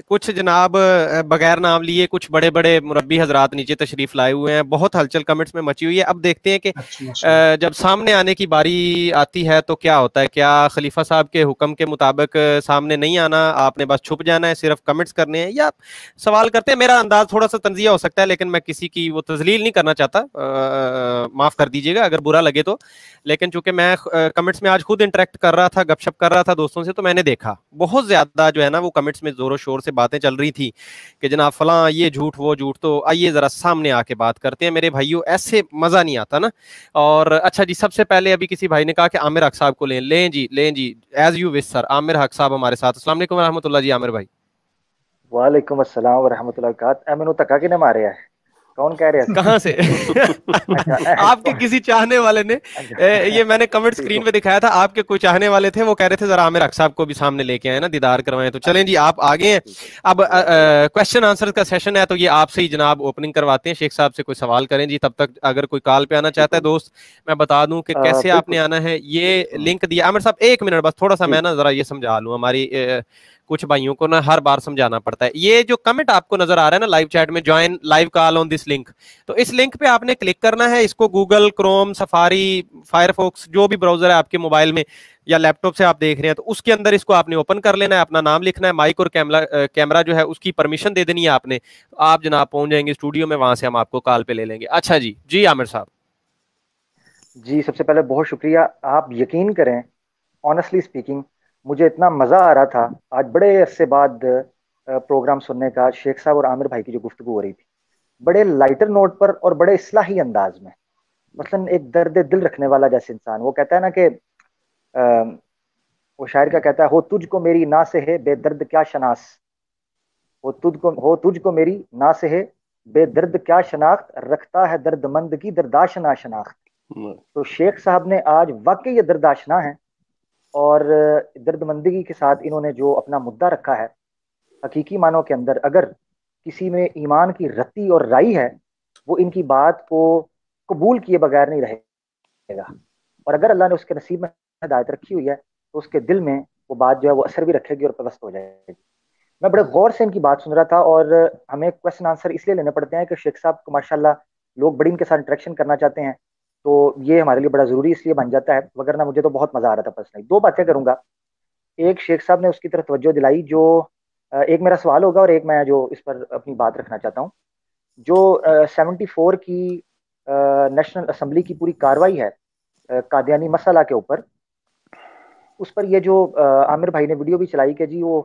کچھ جناب بغیر نام لیے کچھ بڑے بڑے مربی حضرات نیچے تشریف لائے ہوئے ہیں، بہت ہلچل کمنٹس میں مچی ہوئی ہے. اب دیکھتے ہیں کہ جب سامنے آنے کی باری آتی ہے تو کیا ہوتا ہے. کیا خلیفہ صاحب کے حکم کے مطابق سامنے نہیں آنا، آپ نے بس چھپ جانا ہے، صرف کمنٹس کرنے ہیں، یا سوال کرتے ہیں؟ میرا انداز تھوڑا سا تنزیہ ہو سکتا ہے، لیکن میں کسی کی وہ تذلیل نہیں کرنا چاہتا، معاف کر دیجیے گا اگر برا لگے تو. لیکن چونکہ میں کمنٹس میں آج خود انٹریکٹ کر رہا تھا، گپ شپ کر رہا تھا دوستوں سے، تو میں نے دیکھا بہت زیادہ جو ہے نا وہ کمنٹس میں زور و شور سے باتیں چل رہی تھی کہ جناب فلاں یہ جھوٹ وہ جھوٹ. تو آئیے ذرا سامنے آ کے بات کرتے ہیں میرے بھائیوں، ایسے مزہ نہیں آتا نا. اور اچھا جی، سب سے پہلے ابھی کسی بھائی نے کہا کہ عامر حق صاحب کو لیں جی ایز یو وش سر. عامر حق صاحب ہمارے ساتھ. السلام علیکم ورحمۃ اللہ جی. عامر بھائی وعلیکم السلام ورحمۃ اللہ وبرکاتہ. میں نے تکا کے نہ مارے ہے، کون کہہ رہے ہیں؟ کہاں سے؟ آپ کے کسی چاہنے والے نے، یہ میں نے کمنٹ سکرین پہ دکھایا تھا، آپ کے کوئی چاہنے والے تھے، وہ کہہ رہے تھے ذرا عامر حق صاحب کو بھی سامنے لے کے آئے نا، دیدار کروائیں. تو چلیں جی، آپ آگے ہیں. اب کوشچن آنسر کا سیشن ہے، تو یہ آپ سے ہی جناب اوپننگ کرواتے ہیں. شیخ صاحب سے کوئی سوال کریں جی. تب تک اگر کوئی کال پہ آنا چاہتا ہے دوست، میں بتا دوں کہ کیسے آپ نے آنا ہے. یہ لنک دیا عامر صاحب، ایک منٹ بس تھوڑا سا میں نا ذرا یہ سمجھا لوں. ہماری کچھ بھائیوں کو نا ہر بار سمجھانا پڑتا ہے. یہ جو کمنٹ آپ کو نظر آ رہا ہے نا لائیو چیٹ میں، join live call on this link, تو اس لنک پہ آپ نے کلک کرنا ہے. اس کو Google, Chrome, safari, fire focus, جو بھی براؤزر ہے آپ کے موبائل میں یا لیپ ٹاپ سے آپ دیکھ رہے ہیں، تو اس کے اندر اس کو آپ نے اوپن کر لینا ہے، اپنا نام لکھنا ہے، مائک اور کیمرہ جو ہے اس کی پرمیشن دے دینی ہے آپ نے. آپ جناب پہنچ جائیں گے اسٹوڈیو میں، وہاں سے ہم آپ کو کال پہ لے لیں گے. اچھا جی عامر صاحب. جی سب سے پہلے بہت شکریہ. آپ یقین کریں، آنیسٹلی اسپیکنگ مجھے اتنا مزہ آ رہا تھا آج بڑے عرصے بعد پروگرام سننے کا. شیخ صاحب اور عامر بھائی کی جو گفتگو ہو رہی تھی بڑے لائٹر نوٹ پر اور بڑے اصلاحی انداز میں، مثلا ایک درد دل رکھنے والا جیسے انسان. وہ کہتا ہے نا کہ وہ شاعر کا کہتا ہے، ہو تجھ کو میری نا سے ہے بے درد کیا شناس، ہو تجھ کو میری نا سے ہے بے درد کیا شناخت، رکھتا ہے درد مند کی درداشنا شناخت. تو شیخ صاحب نے آج واقعی یہ درداشنا ہے، اور درد مندگی کے ساتھ انہوں نے جو اپنا مدعا رکھا ہے، حقیقی معنوں کے اندر اگر کسی میں ایمان کی رتی اور رائی ہے، وہ ان کی بات کو قبول کیے بغیر نہیں رہے گا. اور اگر اللہ نے اس کے نصیب میں ہدایت رکھی ہوئی ہے تو اس کے دل میں وہ بات جو ہے وہ اثر بھی رکھے گی اور پیوست ہو جائے گی. میں بڑے غور سے ان کی بات سن رہا تھا، اور ہمیں کویسچن آنسر اس لیے لینے پڑتے ہیں کہ شیخ صاحب کو ماشاءاللہ لوگ بڑی ان کے ساتھ انٹریکشن کرنا چاہتے ہیں، تو یہ ہمارے لیے بڑا ضروری اس لیے بن جاتا ہے. وگرنہ مجھے تو بہت مزہ آ رہا تھا پرسنلی. دو باتیں کروں گا. ایک شیخ صاحب نے اس کی طرف توجہ دلائی، جو ایک میرا سوال ہوگا اور ایک میں جو اس پر اپنی بات رکھنا چاہتا ہوں. جو 74 کی نیشنل اسمبلی کی پوری کاروائی ہے قادیانی مسئلہ کے اوپر، اس پر یہ جو عامر بھائی نے ویڈیو بھی چلائی کہ جی وہ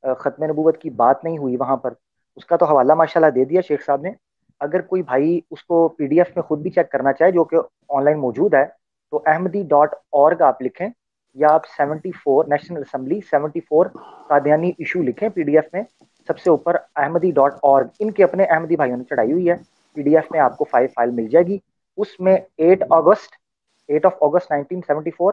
ختم نبوت کی بات نہیں ہوئی وہاں پر، اس کا تو حوالہ ماشاءاللہ دے دیا شیخ صاحب نے. اگر کوئی بھائی اس کو PDF میں خود بھی چیک کرنا چاہے، جو کہ آن لائن موجود ہے، تو ahmadi.org آپ لکھیں، یا آپ 74 نیشنل اسمبلی 74 قادیانی ایشو لکھیں PDF میں. سب سے اوپر ahmadi.org، ان کے اپنے احمدی بھائیوں نے چڑھائی ہوئی ہے. PDF میں آپ کو فائل مل جائے گی. اس میں 8 اگست 1974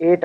8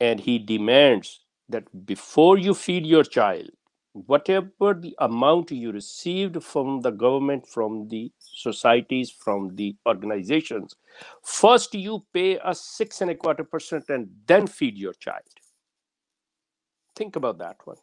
and he demands that before you feed your child, whatever the amount you received from the government, from the societies, from the organizations, first you pay us 6.25% and then feed your child. Think about that one.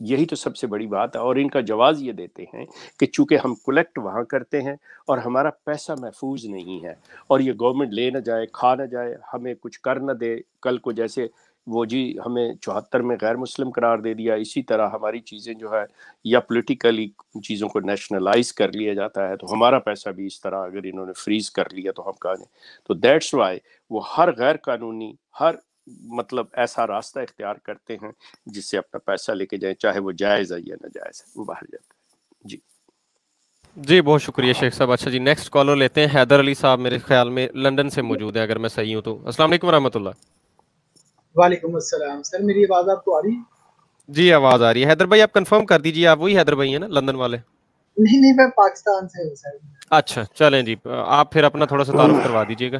یہی تو سب سے بڑی بات ہے. اور ان کا جواز یہ دیتے ہیں کہ چونکہ ہم کلیکٹ وہاں کرتے ہیں اور ہمارا پیسہ محفوظ نہیں ہے اور یہ گورنمنٹ لے نہ جائے, کھا نہ جائے, ہمیں کچھ کر نہ دے کل کو, جیسے وہ جی ہمیں 74 میں غیر مسلم قرار دے دیا, اسی طرح ہماری چیزیں جو ہے یا پولیٹیکلی چیزوں کو نیشنلائز کر لیا جاتا ہے, تو ہمارا پیسہ بھی اس طرح اگر انہوں نے فریز کر لیا تو ہم کہاں جائیں. تو دیٹس وائی وہ ہر غیر قانونی, ہر مطلب ایسا راستہ اختیار کرتے ہیں جس سے اپنا پیسہ لے کے جائیں, چاہے وہ جائز ہے یا ناجائز ہے, وہ باہر جاتا ہے. جی جی بہت شکریہ شیخ صاحب. اچھا جی نیکسٹ کالر لیتے ہیں. حیدر علی صاحب میرے خیال میں لندن سے موجود ہے اگر میں صحیح ہوں تو. السلام علیکم ورحمۃ اللہ. وعلیکم السلام سر, میری آواز آپ کو آ رہی ہے؟ جی آواز آ رہی ہے. حیدر بھائی آپ کنفرم کر دیجیے, آپ وہی حیدر بھائی ہیں نا لندن والے؟ نہیں میں پاکستان سے ہوں سر. اچھا چلیں جی, آپ پھر اپنا تھوڑا سا تعارف کروا دیجیے گا.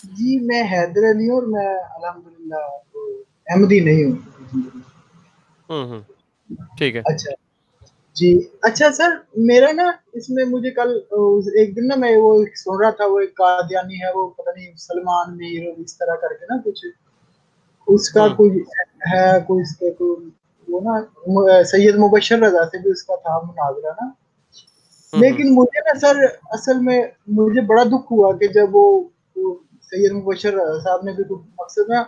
جی میں حیدر علی ہوں اور میں الحمدللہ احمدی نہیں ہوں. ٹھیک ہے. اچھا جی اچھا سر, میرا نا اس میں مجھے کل ایک دن نا میں وہ سن رہا تھا, وہ ایک قادیانی ہے, وہ پتہ نہیں سلمان میر اس طرح کر کے نا کچھ, اس کا کوئی ہے کوئی اس کے کوئی وہ نا سید مبشر رضا سے بھی اس کا تھا مناظرہ نا. لیکن مجھے نا سر اصل میں مجھے بڑا دکھ ہوا کہ جب وہ سید مبشر رضا صاحب نے بھی مقصد نا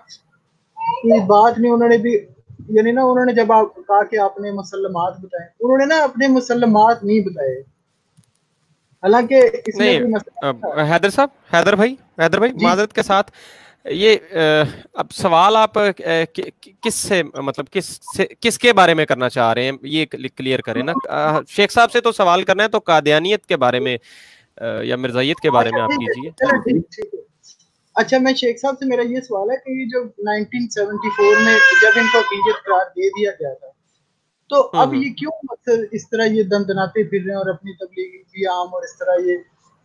کوئی بات نہیں, انہوں نے بھی یعنی نا انہوں نے جب آپ کہا کہ آپ نے مسلمات بتائے, انہوں نے نا اپنے مسلمات نہیں بتائے, حالانکہ اس میں کوئی مسئلہ نہیں حیدر صاحب, حیدر بھائی معذرت کے ساتھ یہ اب سوال آپ کس سے مطلب کس کے بارے میں کرنا چاہ رہے ہیں یہ کلیئر کریں نا. شیخ صاحب سے تو سوال کرنا ہے تو قادیانیت کے بارے میں یا مرزائیت کے بارے میں آپ کیجیے. اچھا میں شیخ صاحب سے میرا یہ سوال ہے کہ یہ جو 1974 میں جب ان کو اقلیت قرار دے دیا گیا تھا تو اب یہ کیوں مقصد اس طرح یہ دندناتے پھر رہے ہیں اور اپنی تبلیغی بھی عام, اور اس طرح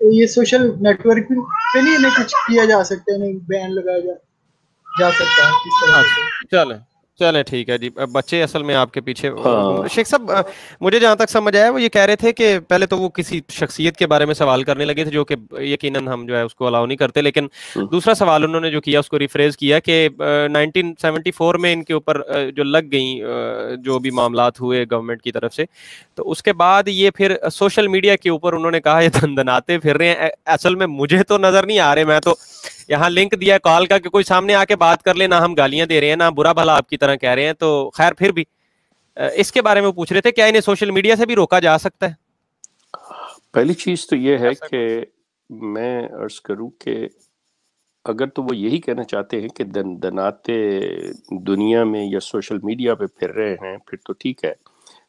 یہ سوشل نیٹ ورک پہ نہیں انہیں کچھ کیا جا سکتا ہے, انہیں بین لگایا جا سکتا ہے کس طرح سے؟ چلیں ٹھیک ہے جی. بچے اصل میں آپ کے پیچھے شیخ صاحب مجھے جہاں تک سمجھ آیا وہ یہ کہہ رہے تھے کہ پہلے تو وہ کسی شخصیت کے بارے میں سوال کرنے لگے تھے جو کہ یقیناً ہم جو ہے اس کو الاؤ نہیں کرتے, لیکن دوسرا سوال انہوں نے جو کیا اس کو ریفریز کیا کہ 1974 میں ان کے اوپر جو لگ گئیں جو بھی معاملات ہوئے گورنمنٹ کی طرف سے, تو اس کے بعد یہ پھر سوشل میڈیا کے اوپر انہوں نے کہا یہ دندناتے پھر رہے ہیں. اصل میں مجھے تو نظر نہیں آ رہے, میں تو یہاں لنک دیا کال کا کہ کوئی سامنے آ کے بات کر لے, نہ ہم گالیاں دے رہے ہیں نہ برا بھلا آپ کی طرح کہہ رہے ہیں, تو خیر پھر بھی اس کے بارے میں پوچھ رہے تھے کیا انہیں سوشل میڈیا سے بھی روکا جا سکتا ہے؟ پہلی چیز تو یہ ہے کہ میں عرض کروں کہ اگر تو وہ یہی کہنا چاہتے ہیں کہ دندناتے دنیا میں یا سوشل میڈیا پہ پھر رہے ہیں پھر تو ٹھیک ہے,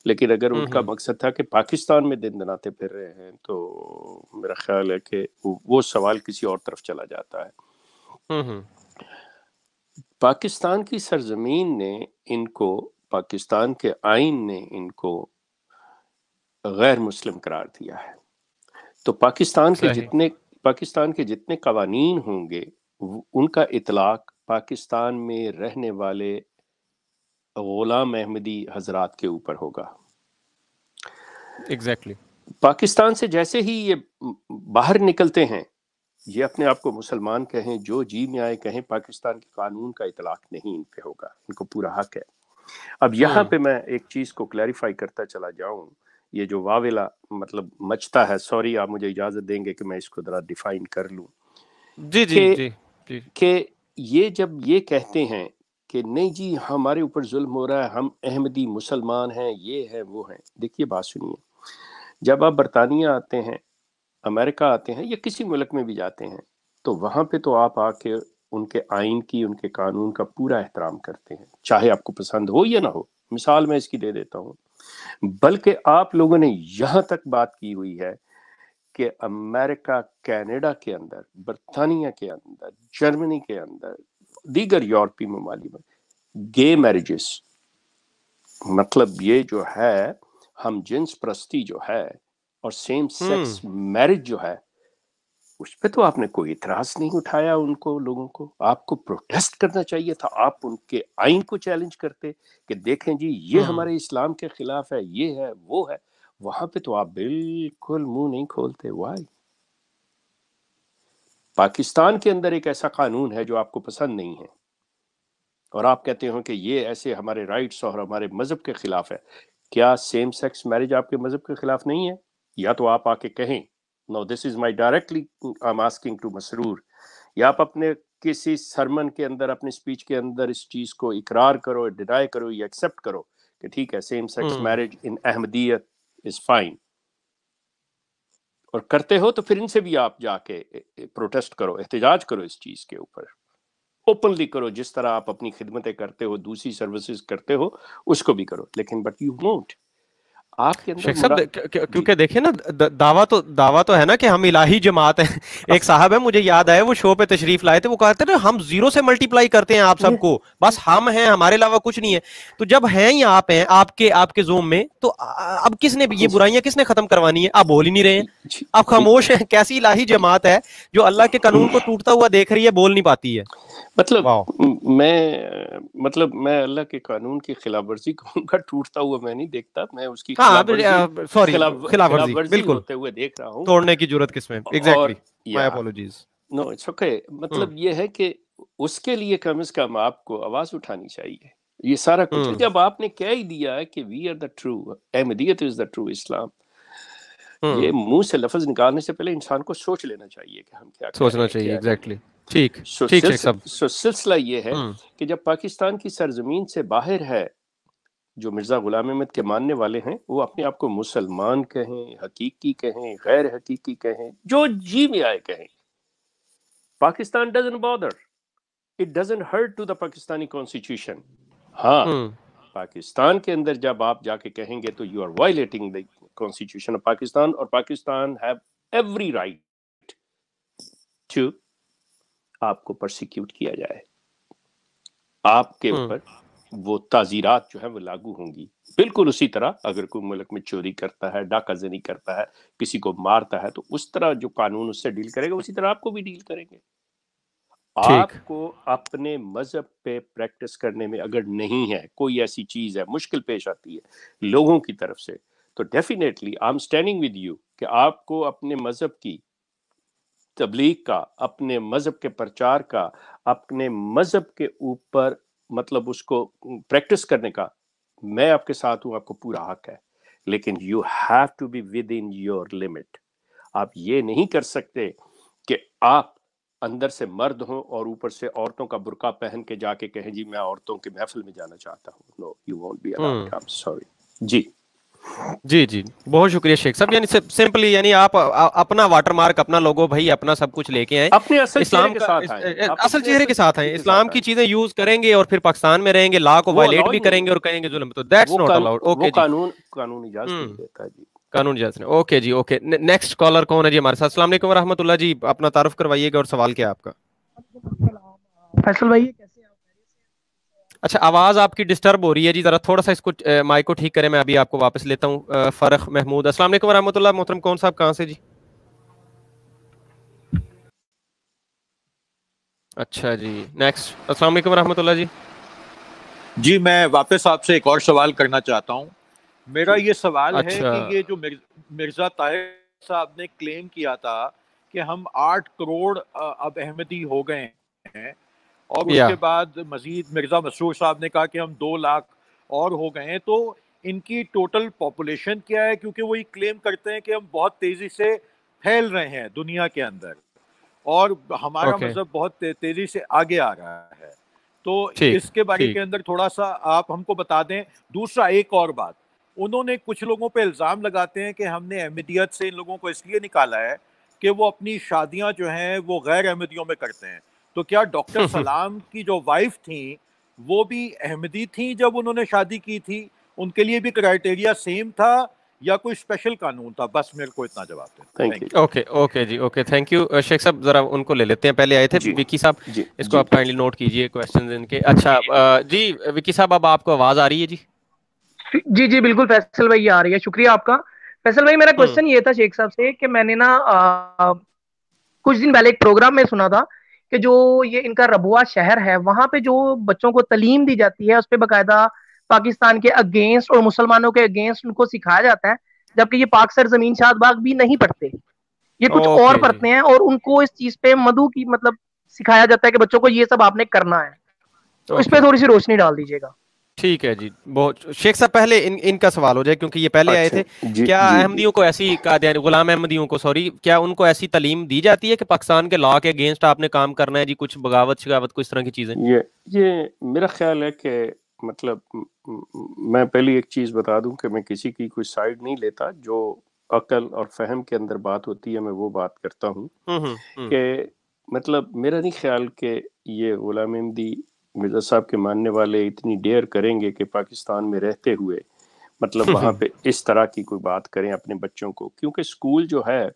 لیکن اگر ان کا مقصد تھا کہ پاکستان میں دندناتے پھر رہے ہیں تو میرا خیال ہے کہ وہ سوال کسی اور طرف چلا جاتا ہے. پاکستان کی سرزمین نے ان کو, پاکستان کے آئین نے ان کو غیر مسلم قرار دیا ہے, تو پاکستان کے جتنے قوانین ہوں گے ان کا اطلاق پاکستان میں رہنے والے غلام احمدی حضرات کے اوپر ہوگا. ایگزیکٹلی پاکستان سے جیسے ہی یہ باہر نکلتے ہیں, یہ اپنے آپ کو مسلمان کہیں, جو جی میں آئے کہیں, پاکستان کے قانون کا اطلاق نہیں ان پہ ہوگا, ان کو پورا حق ہے. اب یہاں پہ میں ایک چیز کو کلیریفائی کرتا چلا جاؤں, یہ جو واویلا مطلب مچتا ہے, سوری آپ مجھے اجازت دیں گے کہ میں اس کو ذرا ڈیفائن کر لوں. جی جی جی جی کہ یہ جب یہ کہتے ہیں کہ نہیں جی ہمارے اوپر ظلم ہو رہا ہے, ہم احمدی مسلمان ہیں, یہ ہیں وہ ہیں. دیکھیے بات سنیے, جب آپ برطانیہ آتے ہیں, امریکہ آتے ہیں یا کسی ملک میں بھی جاتے ہیں تو وہاں پہ تو آپ آ کے ان کے آئین کی, ان کے قانون کا پورا احترام کرتے ہیں, چاہے آپ کو پسند ہو یا نہ ہو. مثال میں اس کی دے دیتا ہوں, بلکہ آپ لوگوں نے یہاں تک بات کی ہوئی ہے کہ امریکہ, کینیڈا کے اندر, برطانیہ کے اندر, جرمنی کے اندر, دیگر یورپی ممالک میں گے میرجز, مطلب یہ جو ہے ہم جنس پرستی جو ہے اور سیم سیکس میرج جو ہے, اس پہ تو آپ نے کوئی اعتراض نہیں اٹھایا. ان کو لوگوں کو آپ کو پروٹیسٹ کرنا چاہیے تھا, آپ ان کے آئین کو چیلنج کرتے کہ دیکھیں جی یہ ہمارے اسلام کے خلاف ہے, یہ ہے وہ ہے. وہاں پہ تو آپ بالکل منہ نہیں کھولتے. وائی؟ پاکستان کے اندر ایک ایسا قانون ہے جو آپ کو پسند نہیں ہے, اور آپ کہتے ہو کہ یہ ایسے ہمارے رائٹس اور ہمارے مذہب کے خلاف ہے. کیا سیم سیکس میرج آپ کے مذہب کے خلاف نہیں ہے؟ یا تو آپ آ کے کہیں no this is my directly I am asking to Masroor, یا آپ اپنے کسی سرمن کے اندر اپنے اسپیچ کے اندر اس چیز کو اقرار کرو، ڈینائی کرو یا ایکسیپٹ کرو کہ ٹھیک ہے same sex marriage in Ahmadiyyat is fine. اور کرتے ہو تو پھر ان سے بھی آپ جا کے پروٹیسٹ کرو، احتجاج کرو اس چیز کے اوپر، اوپنلی کرو. جس طرح آپ اپنی خدمتیں کرتے ہو، دوسری سروسز کرتے ہو، اس کو بھی کرو. لیکن بٹ یو وونٹ. آپ کے اندر شیخ صاحب کیونکہ دیکھیں نا دعویٰ تو ہے نا کہ ہم الہی جماعت ہیں. ایک صاحب ہے مجھے یاد آیا وہ شو پہ تشریف لائے تھے، وہ کہتے تھے ہم زیرو سے ملٹیپلائی کرتے ہیں آپ سب کو، بس ہم ہیں ہمارے علاوہ کچھ نہیں ہے. تو جب ہیں ہی آپ ہیں آپ کے زوم میں، تو اب کس نے یہ برائیاں کس نے ختم کروانی ہے؟ آپ بول ہی نہیں رہے ہیں، آپ خاموش ہیں. کیسی الہی جماعت ہے جو اللہ کے قانون کو ٹوٹتا ہوا دیکھ رہی ہے، بول نہیں پاتی ہے؟ میں اللہ کے قانون کی خلاف ورزی کہوں گا، ٹوٹتا ہوا میں نہیں دیکھتا، میں اس کی خلاف ورزی ہوتے ہوئے دیکھ رہا ہوں. توڑنے کی جرات کس میں؟ Exactly, my apologies. No it's okay. مطلب یہ ہے کہ اس کے لیے کم از کم آپ کو آواز اٹھانی چاہیے. یہ سارا کچھ جب آپ نے کہہ ہی دیا ہے کہ we are the true Ahmadiyyat is the true Islam, یہ منہ سے لفظ نکالنے سے پہلے انسان کو سوچ لینا چاہیے کہ ہم کیا سوچنا چاہیے. ایگزیکٹلی. ٹھیک. سلسلہ یہ ہے کہ جب پاکستان کی سرزمین سے باہر ہے، جو مرزا غلام احمد کے ماننے والے ہیں وہ اپنے آپ کو مسلمان کہیں، حقیقی کہیں، غیر حقیقی کہیں، جو جی میں آئے کہیں. Pakistan doesn't bother. It doesn't hurt to the Pakistani constitution. ہاں پاکستان کے اندر جب آپ جا کے کہیں گے تو you are violating the constitution of Pakistan، اور Pakistan have every right to آپ کو پرسیکیوٹ کیا جائے. آپ کے اوپر وہ تعزیرات جو ہیں وہ لاگو ہوں گی. بالکل اسی طرح اگر کوئی ملک میں چوری کرتا ہے، ڈاکہ زنی کرتا ہے، کسی کو مارتا ہے، تو اس طرح جو قانون اس سے ڈیل کرے گا اسی طرح آپ کو بھی ڈیل کریں گے. آپ کو اپنے مذہب پہ پریکٹس کرنے میں اگر نہیں ہے، کوئی ایسی چیز ہے، مشکل پیش آتی ہے لوگوں کی طرف سے، تو definitely I am standing with you کہ آپ کو اپنے مذہب کی تبلیغ کا، اپنے مذہب کے پرچار کا، اپنے مذہب کے اوپر مطلب اس کو پریکٹس کرنے کا، میں آپ کے ساتھ ہوں، آپ کو پورا حق ہے. لیکن you have to be within your limit. آپ یہ نہیں کر سکتے کہ آپ اندر سے مرد ہوں اور اوپر سے عورتوں کا برقع پہن کے جا کے کہیں جی میں عورتوں کے محفل میں جانا چاہتا ہوں. No you won't be allowed. I am sorry. جی بہت شکریہ شیخ صاحب. یعنی سمپلی یعنی آپ اپنا واٹر مارک، اپنا لوگو بھائی، اپنا سب کچھ لے کے آئیں، اپنے اسلام کا اصل چہرے کے ساتھ آئیں، اسلام کی چیزیں یوز کریں گے اور پھر پاکستان میں رہیں گے، لا کو وائلیٹ بھی کریں گے اور کہیں گے ظلم. تو دیٹس ناٹ الاؤڈ. اوکے جی، قانون اجازت نہیں دیتا جی. قانون اجازت نہیں. اوکے جی. اوکے نیکسٹ کالر کون ہے جی ہمارے ساتھ؟ السلام علیکم ورحمۃ اللہ جی. اپنا تعارف کروائیے گا اور سوال کیا ہے آپ کا؟ فیصل بھائی کیسے ہیں آپ؟ اچھا آواز آپ کی ڈسٹرب ہو رہی ہے جی، ذرا تھوڑا سا اس کو مائک کو ٹھیک کریں. میں ابھی آپ کو واپس لیتا ہوں. فرخ محمود. السلام علیکم ورحمۃ اللہ. محترم کون صاحب کہاں سے جی؟ اچھا جی نیکسٹ. السلام علیکم ورحمۃ اللہ جی. جی میں واپس آپ سے ایک اور سوال کرنا چاہتا ہوں. میرا یہ سوال ہے کہ یہ جو مرزا طاہر صاحب نے کلیم کیا تھا کہ ہم 8 کروڑ اب احمدی ہو گئے ہیں، اور اس کے بعد مزید مرزا مسرور صاحب نے کہا کہ ہم 2 لاکھ اور ہو گئے ہیں، تو ان کی ٹوٹل پاپولیشن کیا ہے؟ کیونکہ وہ یہ کلیم کرتے ہیں کہ ہم بہت تیزی سے پھیل رہے ہیں دنیا کے اندر اور ہمارا مذہب بہت تیزی سے آگے آ رہا ہے. تو اس کے بارے کے اندر تھوڑا سا آپ ہم کو بتا دیں. دوسرا ایک اور بات، انہوں نے کچھ لوگوں پہ الزام لگاتے ہیں کہ ہم نے احمدیت سے ان لوگوں کو اس لیے نکالا ہے کہ وہ اپنی شادیاں جو ہیں وہ غیر احمدیوں میں کرتے ہیں. تو کیا ڈاکٹر سلام کی جو وائف تھیں وہ بھی احمدی تھیں جب انہوں نے شادی کی تھی؟ ان کے لیے بھی کرائٹیریا سیم تھا یا کوئی اسپیشل قانون تھا؟ بس میرے کو اتنا جواب دیں. اوکے جی. Okay thank you. شیخ صاحب ذرا ان کو لے لیتے ہیں. پہلے آئے تھے وکی صاحب، اس کو آپ کائنڈلی نوٹ کیجئے کویسچنز ان کے. اچھا جی وکی صاحب اب آپ کو آواز آ رہی ہے جی؟ جی بالکل فیصل بھائی آ رہی ہے. شکریہ آپ کا. فیصل بھائی میرا کوشچن یہ تھا شیخ صاحب سے کہ میں نے نا کچھ دن پہلے ایک پروگرام میں سنا تھا کہ جو یہ ان کا ربوہ شہر ہے وہاں پہ جو بچوں کو تعلیم دی جاتی ہے اس پہ باقاعدہ پاکستان کے اگینسٹ اور مسلمانوں کے اگینسٹ ان کو سکھایا جاتا ہے، جبکہ یہ پاک سرزمین شاد باغ بھی نہیں پڑھتے، یہ کچھ اور پڑھتے ہیں اور ان کو اس چیز پہ مدعو کی مطلب سکھایا جاتا ہے کہ بچوں کو یہ سب آپ نے کرنا ہے. تو اس پہ تھوڑی سی روشنی ڈال دیجیے گا. ٹھیک ہے جی. بہت شیخ صاحب پہلے ان کا سوال ہو جائے کیونکہ یہ پہلے آئے تھے. کیا احمدیوں کو ایسی غلام احمدیوں کو کیا ان کو ایسی تعلیم دی جاتی ہے کہ پاکستان کے لا کے اگینسٹ آپ نے کام کرنا ہے جی, کچھ بغاوت شگاوت کچھ طرح کی چیزیں؟ یہ میرا خیال ہے کہ مطلب میں پہلی ایک چیز بتا دوں کہ میں کسی کی کوئی سائیڈ نہیں لیتا. جو عقل اور فہم کے اندر بات ہوتی ہے میں وہ بات کرتا ہوں کہ مطلب میرا نہیں خیال کہ یہ غلام احمدی مرزا صاحب کے ماننے والے اتنی ڈیئر کریں گے کہ پاکستان میں رہتے ہوئے مطلب وہاں پہ اس طرح کی کوئی بات کریں اپنے بچوں کو. کیونکہ اسکول جو ہے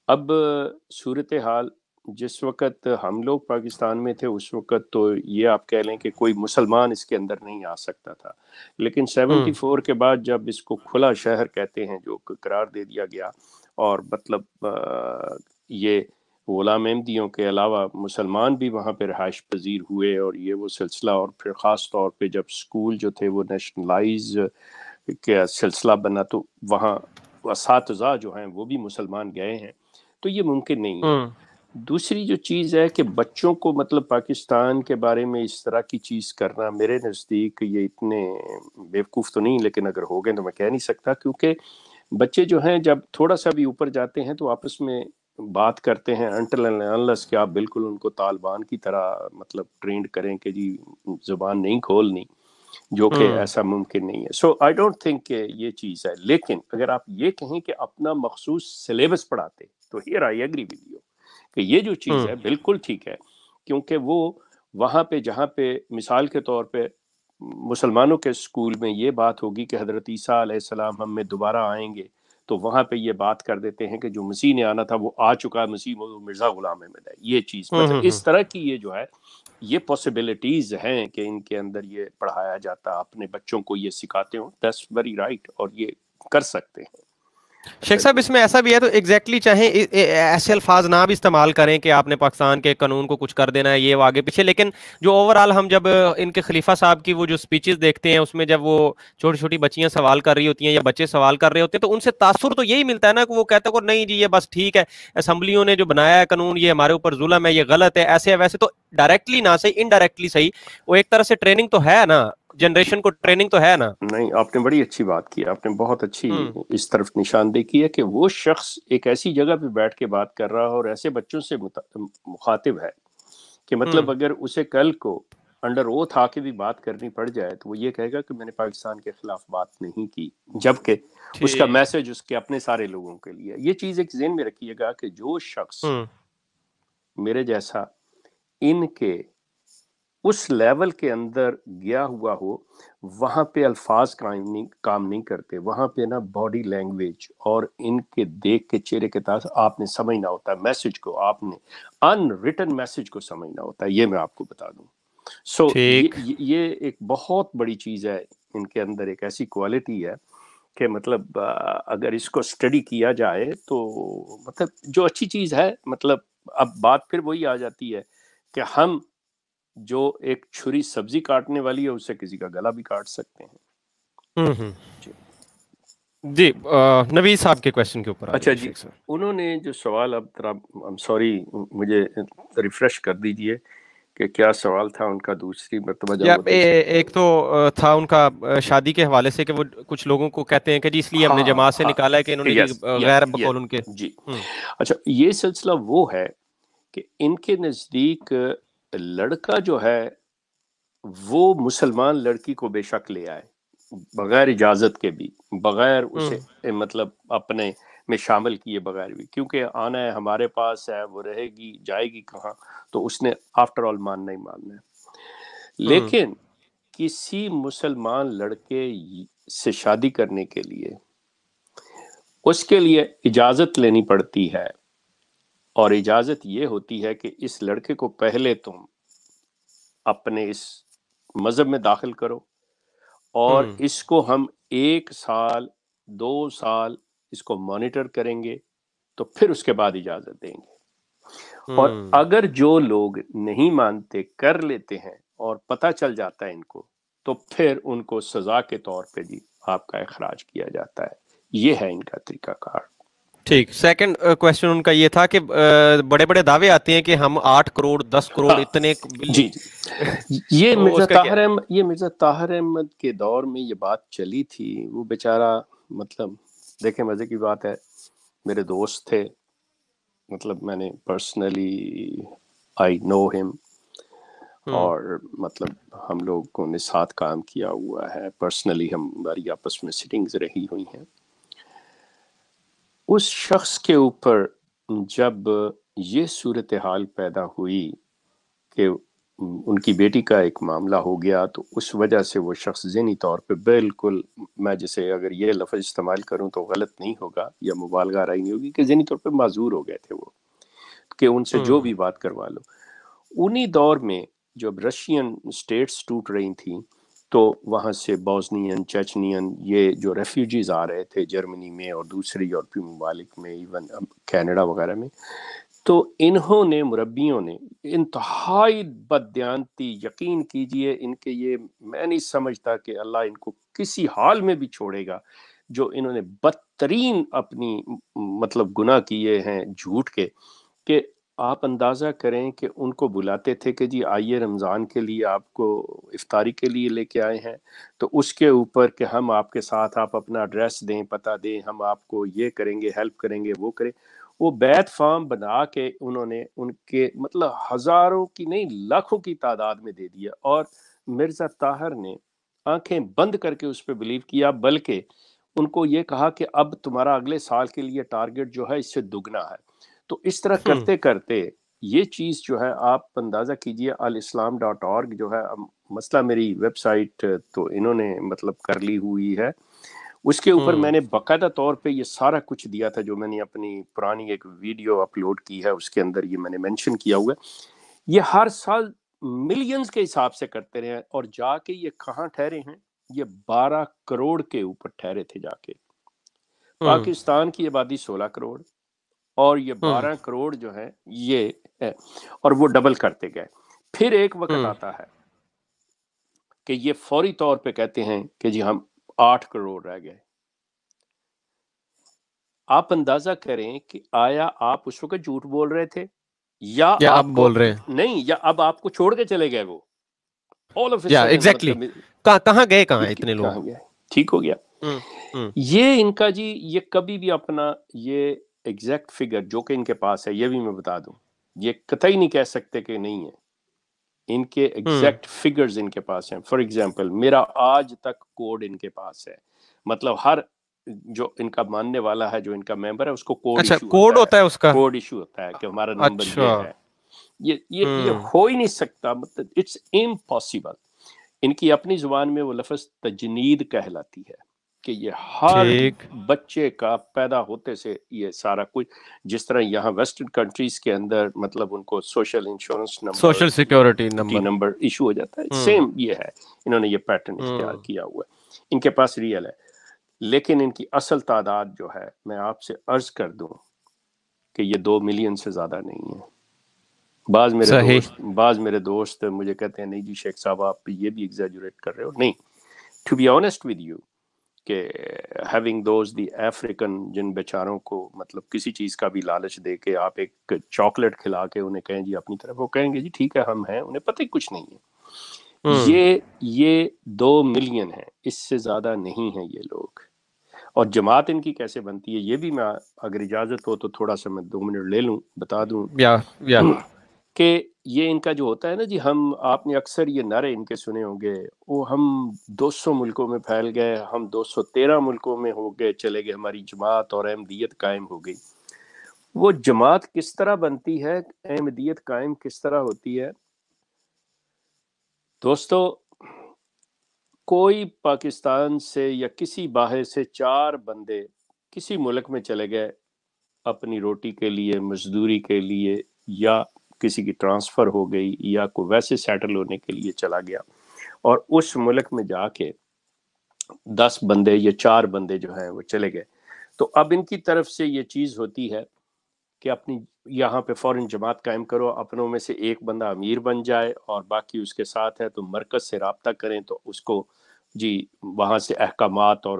اب صورتحال جس وقت ہم لوگ پاکستان میں تھے اس وقت تو یہ آپ کہہ لیں کہ کوئی مسلمان اس کے اندر نہیں آ سکتا تھا. لیکن 74 کے بعد جب اس کو کھلا شہر کہتے ہیں جو قرار دے دیا گیا اور مطلب یہ غلام احمدیوں کے علاوہ مسلمان بھی وہاں پہ رہائش پذیر ہوئے اور یہ وہ سلسلہ, اور پھر خاص طور پہ جب اسکول جو تھے وہ نیشنلائز کا سلسلہ بنا تو وہاں اساتذہ جو ہیں وہ بھی مسلمان گئے ہیں, تو یہ ممکن نہیں ہے. دوسری جو چیز ہے کہ بچوں کو مطلب پاکستان کے بارے میں اس طرح کی چیز کرنا میرے نزدیک یہ اتنے بیوقوف تو نہیں, لیکن اگر ہو گئے تو میں کہہ نہیں سکتا. کیونکہ بچے جو ہیں جب تھوڑا سا بھی اوپر جاتے ہیں تو آپس میں بات کرتے ہیں انٹل اینڈ انلیس کہ آپ بالکل ان کو طالبان کی طرح مطلب ٹرینڈ کریں کہ جی زبان نہیں کھولنی, جو کہ ایسا ممکن نہیں ہے. سو آئی ڈونٹ تھنک کہ یہ چیز ہے. لیکن اگر آپ یہ کہیں کہ اپنا مخصوص سلیبس پڑھاتے تو here I agree with you کہ یہ جو چیز ہے بالکل ٹھیک ہے. کیونکہ وہ وہاں پہ جہاں پہ مثال کے طور پہ مسلمانوں کے اسکول میں یہ بات ہوگی کہ حضرت عیسیٰ علیہ السلام ہم میں دوبارہ آئیں گے, تو وہاں پہ یہ بات کر دیتے ہیں کہ جو مسیح نے آنا تھا وہ آ چکا ہے, مسیح وہ مرزا غلام احمد ہے. یہ چیز مطلب اس طرح کی یہ جو ہے یہ پاسبلٹیز ہیں کہ ان کے اندر یہ پڑھایا جاتا, اپنے بچوں کو یہ سکھاتے ہوں. دیٹس ویری رائٹ, اور یہ کر سکتے ہیں. شیخ صاحب اس میں ایسا بھی ہے تو ایگزیکٹلی چاہیں ایسے الفاظ نہ بھی استعمال کریں کہ آپ نے پاکستان کے قانون کو کچھ کر دینا ہے یہ وہ آگے پیچھے, لیکن جو اوور آل ہم جب ان کے خلیفہ صاحب کی وہ جو سپیچز دیکھتے ہیں اس میں جب وہ چھوٹی چھوٹی بچیاں سوال کر رہی ہوتی ہیں یا بچے سوال کر رہے ہوتے ہیں تو ان سے تاثر تو یہی ملتا ہے نا کہ وہ کہتے ہیں نہیں جی یہ بس ٹھیک ہے, اسمبلیوں نے جو بنایا ہے قانون یہ ہمارے اوپر ظلم ہے, یہ غلط ہے, ایسے ہے ویسے. تو ڈائریکٹلی نہ صحیح انڈائریکٹلی صحیح وہ ایک طرح سے ٹریننگ تو ہے نا, جنریشن کو ٹریننگ تو ہے نا. نہیں, آپ نے بڑی اچھی بات کی, آپ نے بہت اچھی اس طرف نشاندہی کی ہے کہ وہ شخص ایک ایسی جگہ پہ بیٹھ کے بات کر رہا اور ایسے بچوں سے مخاطب ہے کہ مطلب اگر اسے کل کو انڈر اوتھ آ کے بھی بات کرنی پڑ جائے تو وہ یہ کہے گا کہ میں نے پاکستان کے خلاف بات نہیں کی, جبکہ اس کا میسج اس کے اپنے سارے لوگوں کے لیے. یہ چیز ایک ذہن میں رکھیے گا کہ جو شخص میرے جیسا ان کے اس لیول کے اندر گیا ہوا ہو, وہاں پہ الفاظ کام نہیں کرتے, وہاں پہ نا باڈی لینگویج اور ان کے دیکھ کے چہرے کے تاثر آپ نے سمجھنا ہوتا ہے, میسج کو آپ نے ان ریٹن میسج کو سمجھنا ہوتا ہے. یہ میں آپ کو بتا دوں. سو یہ ایک بہت بڑی چیز ہے ان کے اندر, ایک ایسی کوالٹی ہے کہ مطلب اگر اس کو اسٹڈی کیا جائے تو مطلب جو اچھی چیز ہے. مطلب اب بات پھر وہی آ جاتی ہے کہ ہم جو ایک چھری سبزی کاٹنے والی ہے اس سے کسی کا گلا بھی کاٹ سکتے ہیں. جی نوید صاحب کے کویسچن کے اوپر. اچھا جی, انہوں نے جو سوال, اب ذرا سوری مجھے ریفریش کر دیجئے کہ کیا سوال تھا ان کا دوسری مرتبہ. ایک تو تھا ان کا شادی کے حوالے سے کہ وہ کچھ لوگوں کو کہتے ہیں کہ جی اس لیے ہم نے جماعت سے نکالا ہے کہ انہوں نے غیر بقول ان کے. جی اچھا, یہ سلسلہ وہ ہے کہ ان کے نزدیک لڑکا جو ہے وہ مسلمان لڑکی کو بے شک لے آئے بغیر اجازت کے بھی, بغیر اسے مطلب اپنے میں شامل کیے بغیر بھی, کیونکہ آنا ہے ہمارے پاس ہے, وہ رہے گی جائے گی کہاں, تو اس نے آفٹر آل ماننا ہی ماننا ہے. لیکن کسی مسلمان لڑکے سے شادی کرنے کے لیے اس کے لیے اجازت لینی پڑتی ہے, اور اجازت یہ ہوتی ہے کہ اس لڑکے کو پہلے تم اپنے اس مذہب میں داخل کرو اور اس کو ہم 1 سال 2 سال اس کو مانیٹر کریں گے, تو پھر اس کے بعد اجازت دیں گے. اور اگر جو لوگ نہیں مانتے کر لیتے ہیں اور پتہ چل جاتا ہے ان کو, تو پھر ان کو سزا کے طور پہ جی آپ کا اخراج کیا جاتا ہے. یہ ہے ان کا طریقہ کار. ٹھیک. سیکنڈ کوشچن ان کا یہ تھا کہ بڑے بڑے دعوے آتے ہیں کہ ہم 8 کروڑ 10 کروڑ اتنے جی یہ مرزا طاہر احمد کے دور میں یہ بات چلی تھی. وہ بیچارہ مطلب دیکھیں مزے کی بات ہے، میرے دوست تھے، مطلب میں نے پرسنلی آئی نو ہم، اور مطلب ہم لوگوں نے ساتھ کام کیا ہوا ہے، پرسنلی ہماری آپس میں سٹنگز رہی ہوئی ہیں. اس شخص کے اوپر جب یہ صورتحال پیدا ہوئی کہ ان کی بیٹی کا ایک معاملہ ہو گیا، تو اس وجہ سے وہ شخص ذہنی طور پہ بالکل، میں جسے اگر یہ لفظ استعمال کروں تو غلط نہیں ہوگا یا مبالغہ رائے نہیں ہوگی، کہ ذہنی طور پہ معذور ہو گئے تھے وہ، کہ ان سے جو بھی بات کروا لو. انہی دور میں جب رشین اسٹیٹس ٹوٹ رہی تھیں، تو وہاں سے بوسنین، چچنین، یہ جو ریفیوجیز آ رہے تھے جرمنی میں اور دوسرے یورپی ممالک میں، ایون کینیڈا وغیرہ میں، تو انہوں نے، مربیوں نے انتہائی بددیانتی، یقین کیجئے ان کے، یہ میں نہیں سمجھتا کہ اللہ ان کو کسی حال میں بھی چھوڑے گا، جو انہوں نے بدترین اپنی مطلب گناہ کیے ہیں جھوٹ کے، کہ آپ اندازہ کریں کہ ان کو بلاتے تھے کہ جی آئیے رمضان کے لیے آپ کو افطاری کے لیے لے کے آئے ہیں، تو اس کے اوپر کہ ہم آپ کے ساتھ، آپ اپنا ایڈریس دیں، پتہ دیں، ہم آپ کو یہ کریں گے، ہیلپ کریں گے، وہ کریں. وہ بیت فارم بنا کے انہوں نے ان کے مطلب ہزاروں کی نہیں لاکھوں کی تعداد میں دے دیا، اور مرزا طاہر نے آنکھیں بند کر کے اس پہ بلیو کیا، بلکہ ان کو یہ کہا کہ اب تمہارا اگلے سال کے لیے ٹارگٹ جو ہے اس سے دگنا ہے. تو اس طرح کرتے کرتے یہ چیز جو ہے، آپ اندازہ کیجئے alislam.org جو ہے، مسئلہ میری ویب سائٹ تو انہوں نے مطلب کر لی ہوئی ہے، اس کے اوپر میں نے باقاعدہ طور پہ یہ سارا کچھ دیا تھا، جو میں نے اپنی پرانی ایک ویڈیو اپلوڈ کی ہے، اس کے اندر یہ میں نے مینشن کیا ہوا ہے. یہ ہر سال ملینز کے حساب سے کرتے رہے ہیں، اور جا کے یہ کہاں ٹھہرے ہیں؟ یہ 12 کروڑ کے اوپر ٹھہرے تھے جا کے. پاکستان کی آبادی 16 کروڑ، اور یہ 12 کروڑ جو ہے یہ ہے، اور وہ ڈبل کرتے گئے. پھر ایک وقت آتا ہے کہ یہ فوری طور پہ کہتے ہیں کہ جی ہم 8 کروڑ رہ گئے. آپ اندازہ کریں کہ آیا آپ اس وقت جھوٹ بول رہے تھے، یا آپ بول رہے ہیں نہیں، یا اب آپ کو چھوڑ کے چلے گئے وہ all of a sudden، exactly کہاں گئے، کہاں اتنے لوگ؟ کہاں گئے؟ ٹھیک ہو گیا. یہ ان کا جی، یہ کبھی بھی اپنا یہ ایگزیکٹ فگر جو کہ ان کے پاس ہے، یہ بھی میں بتا دوں، یہ قطعی نہیں کہہ سکتے کہ نہیں ہے. ان کے ایگزیکٹ فگرز ان کے پاس ہیں. فار ایگزامپل میرا آج تک کوڈ ان کے پاس ہے، مطلب ہر جو ان کا ماننے والا ہے، جو ان کا ممبر ہے، اس کو کوڈ ہوتا ہے، اس کا کوڈ ایشو ہوتا ہے کہ ہمارا نمبر یہ ہے. یہ ہو ہی نہیں سکتا، مطلب اٹس امپاسبل. ان کی اپنی زبان میں وہ لفظ تجنید کہلاتی ہے، کہ یہ ہر بچے کا پیدا ہوتے سے یہ سارا کچھ، جس طرح یہاں ویسٹرن کنٹریز کے اندر مطلب ان کو social insurance number, social security number issue ہو جاتا ہے، سیم یہ ہے. انہوں نے یہ پیٹرن اختیار کیا ہوا ہے، ان کے پاس ریئل ہے. لیکن ان کی اصل تعداد جو ہے، میں آپ سے عرض کر دوں کہ یہ 2 ملین سے زیادہ نہیں ہے. بعض میرے دوست مجھے کہتے ہیں نہیں جی شیخ صاحب آپ یہ بھی ایگزیجریٹ کر رہے ہو. نہیں، to be honest with you, کہ ہیونگ دوز دی افریقن، جن بیچاروں کو مطلب کسی چیز کا بھی لالچ دے کے آپ ایک چاکلیٹ کھلا کے انہیں کہیں جی اپنی طرف، وہ کہیں گے جی ٹھیک ہے ہم ہیں، انہیں پتہ ہی کچھ نہیں ہے. یہ 2 ملین ہے، اس سے زیادہ نہیں ہیں یہ لوگ. اور جماعت ان کی کیسے بنتی ہے، یہ بھی میں اگر اجازت ہو تو تھوڑا سا میں 2 منٹ لے لوں، بتا دوں کہ یہ ان کا جو ہوتا ہے نا جی، آپ نے اکثر یہ نعرے ان کے سنے ہوں گے، وہ ہم 200 ملکوں میں پھیل گئے، ہم 213 ملکوں میں ہو گئے چلے گئے، ہماری جماعت اور احمدیت قائم ہو گئی. وہ جماعت کس طرح بنتی ہے، احمدیت قائم کس طرح ہوتی ہے؟ دوستو، کوئی پاکستان سے یا کسی باہر سے 4 بندے کسی ملک میں چلے گئے اپنی روٹی کے لیے، مزدوری کے لیے، یا کسی کی ٹرانسفر ہو گئی، یا کوئی ویسے سیٹل ہونے کے لیے چلا گیا، اور اس ملک میں جا کے 10 بندے یا 4 بندے جو ہیں وہ چلے گئے، تو اب ان کی طرف سے یہ چیز ہوتی ہے کہ اپنی یہاں پہ فوراً جماعت قائم کرو، اپنوں میں سے ایک بندہ امیر بن جائے اور باقی اس کے ساتھ ہے، تو مرکز سے رابطہ کریں تو اس کو جی وہاں سے احکامات اور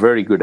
very good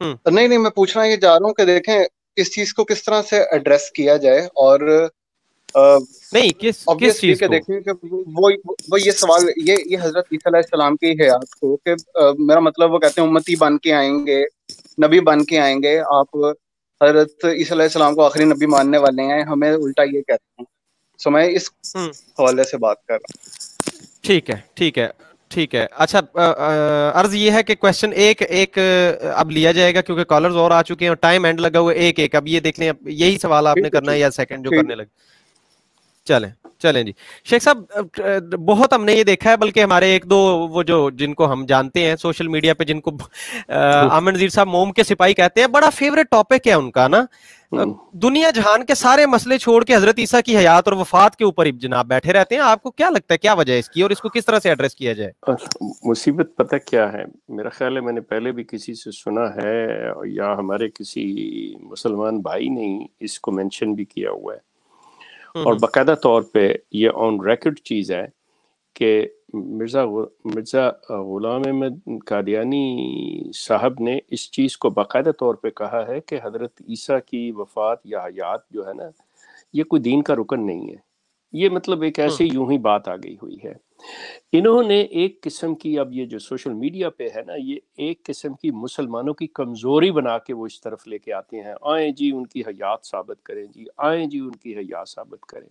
نہیں میں پوچھنا یہ چاہ رہا ہوں کہ دیکھیں اس چیز کو کس طرح سے ایڈریس کیا جائے، اور نہیں کس چیز کہ کو؟ دیکھیں کہ وہ یہ سوال یہ حضرت عیسیٰ علیہ السلام کی حیات کو، کہ میرا مطلب وہ کہتے ہیں امتی بن کے آئیں گے، نبی بن کے آئیں گے، آپ حضرت عیسیٰ علیہ السلام کو آخری نبی ماننے والے ہیں، ہمیں الٹا یہ کہتے ہیں. سو میں اس حوالے سے بات کر رہا ہوں. ٹھیک ہے. اچھا عرض یہ ہے کہ کوشچن ایک اب لیا جائے گا کیونکہ کالرز اور آ چکے ہیں اور ٹائم اینڈ لگا ہوا ہے. ایک اب یہ دیکھ لیں یہی سوال آپ نے کرنا ہے یا سیکنڈ جو کرنے لگے. چلیں جی شیخ صاحب، بہت ہم نے یہ دیکھا ہے، بلکہ ہمارے ایک دو وہ جو جن کو ہم جانتے ہیں سوشل میڈیا پہ، جن کو آمن نذیر صاحب موم کے سپاہی کہتے ہیں، بڑا فیوریٹ ٹاپک ہے ان کا نا، دنیا جہان کے سارے مسئلے چھوڑ کے حضرت عیسیٰ کی حیات اور وفات کے اوپر جناب بیٹھے رہتے ہیں. آپ کو کیا لگتا ہے کیا وجہ ہے اس کی، اور اس کو کس طرح سے ایڈریس کیا جائے؟ مصیبت پتہ کیا ہے، میرا خیال ہے میں نے پہلے بھی کسی سے سنا ہے یا ہمارے کسی مسلمان بھائی نے اس کو مینشن بھی کیا ہوا ہے، اور باقاعدہ طور پہ یہ آن ریکارڈ چیز ہے کہ مرزا غلام احمد قادیانی صاحب نے اس چیز کو باقاعدہ طور پہ کہا ہے کہ حضرت عیسیٰ کی وفات یا حیات جو ہے نا، یہ کوئی دین کا رکن نہیں ہے. یہ مطلب ایک ایسے یوں ہی بات آ گئی ہوئی ہے. انہوں نے ایک قسم کی، اب یہ جو سوشل میڈیا پہ ہے نا، یہ ایک قسم کی مسلمانوں کی کمزوری بنا کے وہ اس طرف لے کے آتے ہیں، آئیں جی ان کی حیات ثابت کریں، جی آئیں جی ان کی حیات ثابت کریں.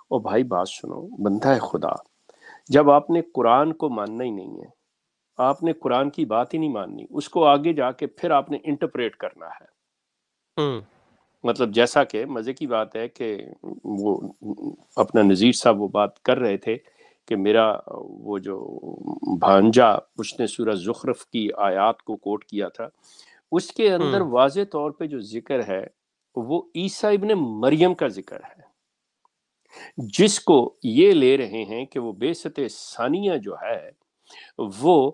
اور بھائی بات سنو، بندہ ہے خدا، جب آپ نے قرآن کو ماننا ہی نہیں ہے، آپ نے قرآن کی بات ہی نہیں ماننی، اس کو آگے جا کے پھر آپ نے انٹرپریٹ کرنا ہے. مطلب جیسا کہ مزے کی بات ہے کہ وہ اپنا نذیر صاحب وہ بات کر رہے تھے کہ میرا وہ جو بھانجا، اس نے سورہ زخرف کی آیات کو کوٹ کیا تھا، اس کے اندر واضح طور پہ جو ذکر ہے وہ عیسیٰ ابن مریم کا ذکر ہے، جس کو یہ لے رہے ہیں کہ وہ بعثت ثانیہ جو ہے وہ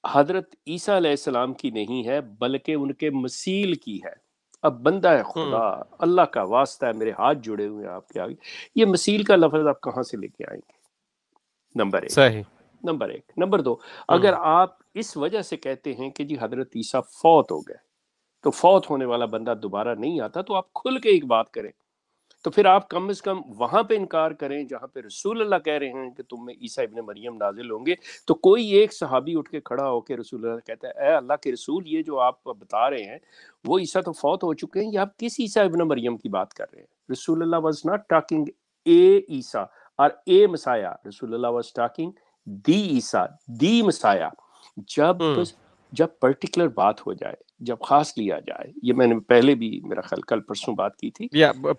حضرت عیسیٰ علیہ السلام کی نہیں ہے بلکہ ان کے مثیل کی ہے. اب بندہ ہے خدا، اللہ کا واسطہ ہے، میرے ہاتھ جڑے ہوئے ہیں آپ کے آگے، یہ مثیل کا لفظ آپ کہاں سے لے کے آئیں گے؟ نمبر ایک. نمبر دو، اگر آپ اس وجہ سے کہتے ہیں کہ جی حضرت عیسیٰ فوت ہو گئے، تو فوت ہونے والا بندہ دوبارہ نہیں آتا، تو آپ کھل کے ایک بات کریں، تو پھر آپ کم از کم وہاں پہ انکار کریں جہاں پہ رسول اللہ کہہ رہے ہیں کہ تم میں عیسیٰ ابن مریم نازل ہوں گے. تو کوئی ایک صحابی اٹھ کے کھڑا ہو کے رسول اللہ کہتا ہے اے اللہ کے رسول، یہ جو آپ بتا رہے ہیں وہ عیسیٰ تو فوت ہو چکے ہیں، یہ آپ کس عیسیٰ ابن مریم کی بات کر رہے ہیں؟ رسول اللہ واز ناٹ ٹاکنگ اے عیسیٰ اور اے مسایا، رسول اللہ واز ٹاکنگ دی عیسیٰ، دی مسایا. جب پرٹیکولر بات ہو جائے، جب خاص لیا جائے، یہ میں نے پہلے بھی میرا خیال کل پرسوں بات کی تھی،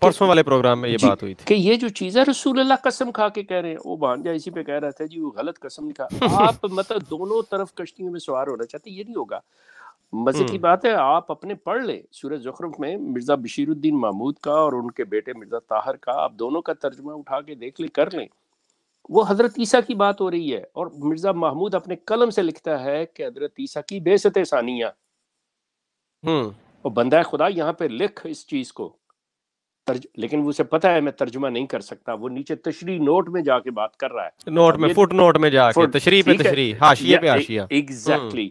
پرسوں والے پروگرام میں یہ بات ہوئی تھی کہ یہ جو چیز ہے رسول اللہ قسم کھا کے کہہ رہے ہیں، وہ بھانجا اسی پہ کہہ رہا تھا جی وہ غلط قسم نہیں کھا. آپ مطلب دونوں طرف کشتیوں میں سوار ہونا چاہتے، یہ نہیں ہوگا. مزے کی بات ہے، آپ اپنے پڑھ لیں سورہ زخرف میں مرزا بشیر الدین محمود کا اور ان کے بیٹے مرزا طاہر کا، آپ دونوں کا ترجمہ اٹھا کے دیکھ لیں، کر لیں، وہ حضرت عیسیٰ کی بات ہو رہی ہے. اور مرزا محمود اپنے قلم سے لکھتا ہے کہ حضرت عیسیٰ کی بعثت ثانیہ. اور بندہ خدا یہاں پہ لکھ اس چیز کو، لیکن وہ اسے پتا ہے میں ترجمہ نہیں کر سکتا، وہ نیچے تشریح نوٹ میں جا کے بات کر رہا ہے، نوٹ میں فٹ نوٹ میں جا کے تشریح پہ تشریح، حاشیے پہ حاشیہ. ایگزیکٹلی،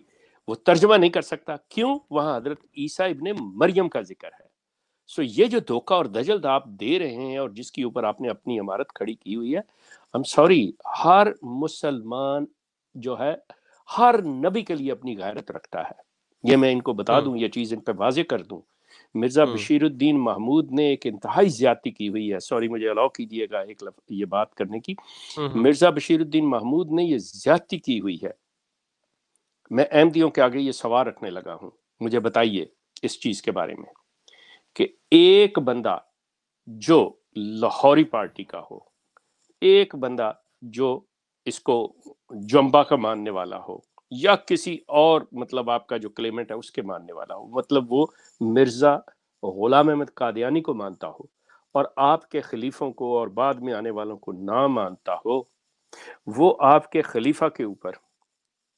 وہ ترجمہ نہیں کر سکتا. کیوں؟ وہاں حضرت عیسیٰ ابن مریم کا ذکر ہے. سو یہ جو دھوکہ اور دجل آپ دے رہے ہیں اور جس کے اوپر آپ نے اپنی عمارت کھڑی کی ہوئی ہے، I'm sorry، ہر مسلمان جو ہے ہر نبی کے لیے اپنی غیرت رکھتا ہے. یہ میں ان کو بتا دوں، یہ چیز ان پہ واضح کر دوں. مرزا بشیر الدین محمود نے ایک انتہائی زیادتی کی ہوئی ہے، سوری مجھے الاؤ کیجیے گا ایک یہ بات کرنے کی. مرزا بشیر الدین محمود نے یہ زیادتی کی ہوئی ہے. میں احمدیوں کے آگے یہ سوال رکھنے لگا ہوں، مجھے بتائیے اس چیز کے بارے میں کہ ایک بندہ جو لاہوری پارٹی کا ہو، ایک بندہ جو اس کو جمبا کا ماننے والا ہو، یا کسی اور مطلب آپ کا جو کلیمنٹ ہے اس کے ماننے والا ہو، مطلب وہ مرزا غلام احمد قادیانی کو مانتا ہو اور آپ کے خلیفوں کو اور بعد میں آنے والوں کو نہ مانتا ہو، وہ آپ کے خلیفہ کے اوپر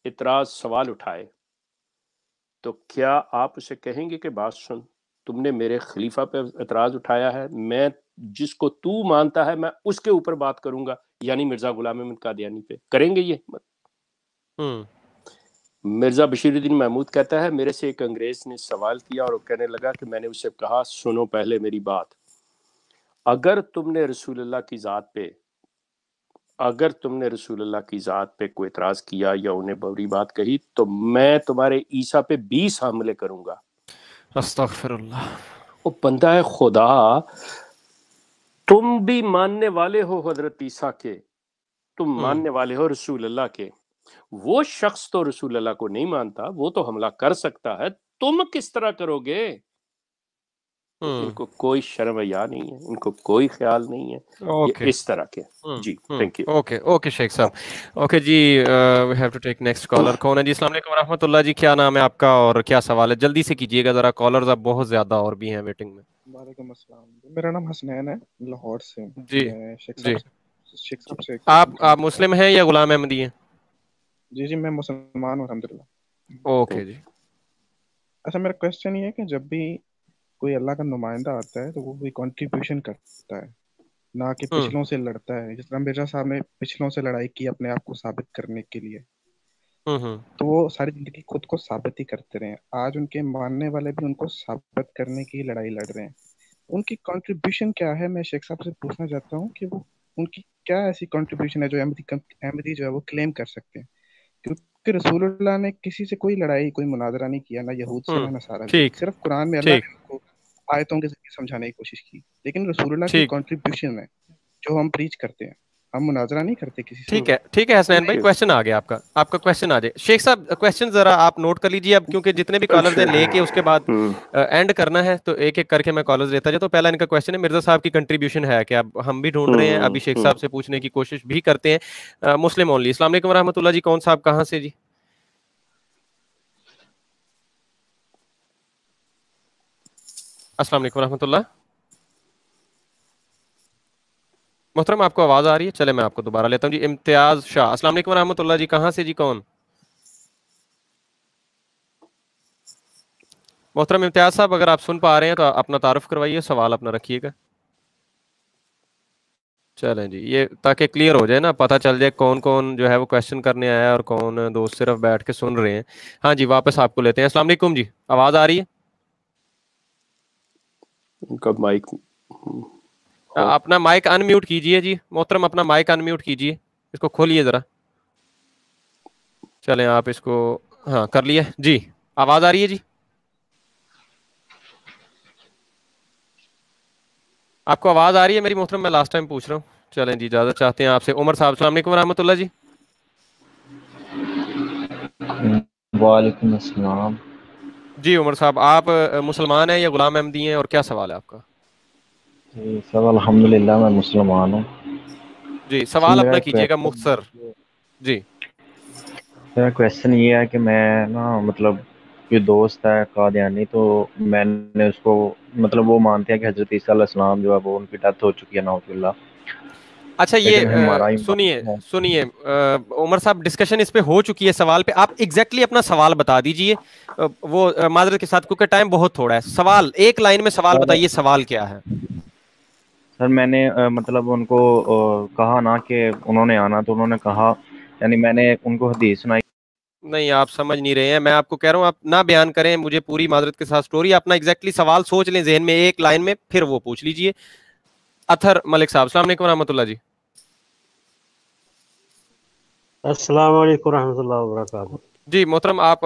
اعتراض سوال اٹھائے، تو کیا آپ اسے کہیں گے کہ بات سن، تم نے میرے خلیفہ پہ اعتراض اٹھایا ہے، میں جس کو تو مانتا ہے میں اس کے اوپر بات کروں گا، یعنی مرزا غلام احمد قادیانی پہ؟ کریں گے یہ؟ مرزا بشیر الدین محمود کہتا ہے میرے سے ایک انگریز نے سوال کیا اور وہ کہنے لگا کہ میں نے اسے کہا سنو پہلے میری بات، اگر تم نے رسول اللہ کی ذات پہ کوئی اعتراض کیا یا انہیں بری بات کہی تو میں تمہارے عیسیٰ پہ 20 حملے کروں گا۔ استغفر اللہ۔ وہ بندہ ہے خدا، تم بھی ماننے والے ہو حضرت عیسیٰ کے، تم ماننے والے ہو رسول اللہ کے، وہ شخص تو رسول اللہ کو نہیں مانتا، وہ تو حملہ کر سکتا ہے، تم کس طرح کرو گے؟ ان کو کوئی شرم یا نہیں ہے، ان کو کوئی خیال نہیں ہے، یہ اس طرح کے۔ جی تھینک یو۔ اوکے شیخ صاحب۔ اوکے جی، we have to take next caller. کون ہے جی؟ السلام علیکم ورحمۃ اللہ جی، کیا نام ہے آپ کا اور کیا سوال ہے؟ جلدی سے کیجیے گا ذرا، کالرز اب بہت زیادہ اور بھی ہیں ویٹنگ میں۔ وعلیکم السلام، میرا نام حسنین ہے، لاہور سے۔ جی شیخ صاحب سے آپ مسلم ہیں یا غلام احمدی ہیں؟ جی میں مسلمان ہوں الحمدللہ۔ اوکے جی۔ اچھا، میرا کوشچن یہ ہے کہ جب بھی کوئی اللہ کا نمائندہ آتا ہے تو وہ کوئی کنٹریبیوشن کرتا ہے، نہ کہ پچھلوں سے لڑتا ہے۔ جس طرح مرزا صاحب نے پچھلوں سے لڑائی کی اپنے آپ کو ثابت کرنے کے لیے، تو وہ ساری زندگی خود کو ثابت ہی کرتے رہے ہیں۔ آج ان کے ماننے والے بھی ان کو ثابت کرنے کی لڑائی لڑ رہے ہیں۔ ان کی کنٹریبیوشن کیا ہے؟ میں شیخ صاحب سے پوچھنا چاہتا ہوں کہ وہ ان کی کیا ایسی کنٹریبیوشن ہے جو احمدی جو ہے وہ کلیم کر سکتے ہیں؟ کیونکہ رسول اللہ نے کسی سے کوئی لڑائی کوئی مناظرہ نہیں کیا، نہ یہود سے نہ نصارہ سے، صرف قرآن میں اللہ نے ان کو آیتوں کے ذریعے سمجھانے کی کوشش کی۔ لیکن رسول اللہ کی کنٹریبیوشن ہے جو ہم پریچ کرتے ہیں، ہم مناظرہ نہیں کرتے کسی سے۔ ٹھیک ہے حسنین بھائی، کویسچن آ گیا آپ کا کویسچن آ جائے۔ شیخ صاحب کویسچن ذرا آپ نوٹ کر لیجیے اب، کیونکہ جتنے بھی کالرز ہیں لے کے اس کے بعد اینڈ کرنا ہے، تو ایک ایک کر کے میں کالرز لیتا جاتا ہوں۔ پہلا ان کا کویسچن ہے مرزا صاحب کی کنٹریبیوشن ہے کہ اب ہم بھی ڈھونڈ رہے ہیں، ابھی شیخ صاحب سے پوچھنے کی کوشش بھی کرتے ہیں۔ مسلم اونلی۔ السلام علیکم ورحمۃ اللہ جی، کون صاحب کہاں سے جی؟ السلام علیکم ورحمۃ اللہ۔ محترم آپ کو آواز آ رہی ہے؟ چلے میں آپ کو دوبارہ لیتا ہوں جی۔ امتیاز شاہ، السلام علیکم ورحمۃ اللہ جی، کہاں سے جی؟ کون؟ محترم امتیاز صاحب اگر آپ سن پا رہے ہیں تو اپنا تعارف کروائیے، سوال اپنا رکھیے گا۔ چلیں جی، یہ تاکہ کلیئر ہو جائے نا، پتہ چل جائے کون کون جو ہے وہ کویسچن کرنے آیا ہے اور کون دوست صرف بیٹھ کے سن رہے ہیں۔ ہاں جی، واپس آپ کو لیتے ہیں۔ السلام علیکم جی، آواز آ رہی ہے؟ مائک اپنا مائک ان میوٹ کیجئے جی محترم، اپنا مائک ان میوٹ کیجئے، اس کو کھولیے ذرا۔ چلیں آپ اس کو ہاں کر لیے جی، آواز آ رہی ہے جی؟ آپ کو آواز آ رہی ہے میری محترم؟ میں لاسٹ ٹائم پوچھ رہا ہوں۔ چلیں جی، اجازت چاہتے ہیں آپ سے۔ عمر صاحب السلام علیکم ورحمۃ اللہ جی۔ وعلیکم السلام جی عمر صاحب، آپ مسلمان ہیں یا غلام احمدی ہیں اور کیا سوال ہے آپ کا؟ جی سب الحمدللہ میں مسلمان ہوں جی، سوال اپنا کیجیے گا مختصر۔ جی میرا کویسچن یہ ہے کہ میں نا مطلب یہ دوست ہے قادیانی، تو میں نے اس کو مطلب وہ مانتے ہیں کہ حضرت عیسیٰ علیہ السلام جو ہے وہ ان کی ڈیتھ ہو چکی ہے نعوذ باللہ۔ اچھا یہ سنیے عمر صاحب، ڈسکشن اس پہ ہو چکی ہے سوال پہ، آپ ایگزیکٹلی اپنا سوال بتا دیجئے، وہ معذرت کے ساتھ کیونکہ ٹائم بہت تھوڑا ہے۔ سوال ایک لائن میں سوال بتائیے، سوال کیا ہے؟ سر میں نے مطلب ان کو کہا نا کہ انہوں نے آنا، تو انہوں نے کہا، یعنی میں نے ان کو حدیث سنائی۔ نہیں آپ سمجھ نہیں رہے ہیں، میں آپ کو کہہ رہا ہوں آپ نہ بیان کریں مجھے پوری معذرت کے ساتھ سٹوری، اپنا ایگزیکٹلی سوال سوچ لیں ذہن میں ایک لائن میں، پھر وہ پوچھ لیجئے۔ اطہر ملک صاحب السلام علیکم ورحمۃ اللہ جی۔ السلام علیکم ورحمۃ اللہ وبرکاتہ۔ جی محترم، آپ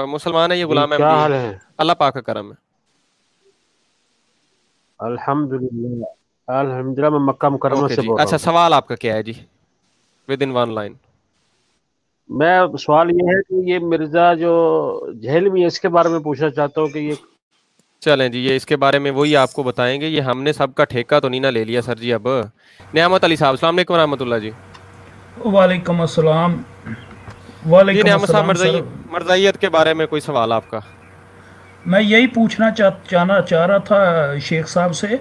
مسلمان ہیں یا غلام احمدی؟ کیا حال ہے؟ اللہ پاک کا کرم ہے۔ الحمدللہ الحمدللہ، میں مکہ مکرمہ سے بول رہا ہوں۔ اچھا سوال آپ کا کیا ہے جی؟ Within one line. میں سوال یہ ہے کہ یہ مرزا جو جہلمی ہے اس کے بارے میں پوچھنا چاہتا ہوں کہ یہ چلیں جی، یہ اس کے بارے میں وہی آپ کو بتائیں گے، یہ ہم نے سب کا ٹھیکہ تو نہیں نہ لے لیا سر جی اب۔ نعمت علی صاحب السلام علیکم ورحمۃ اللہ جی۔ وعلیکم السلام۔ جی نعمت صاحب، مرزائیت کے بارے میں کوئی سوال آپ کا؟ میں یہی پوچھنا چاہ رہا تھا شیخ صاحب سے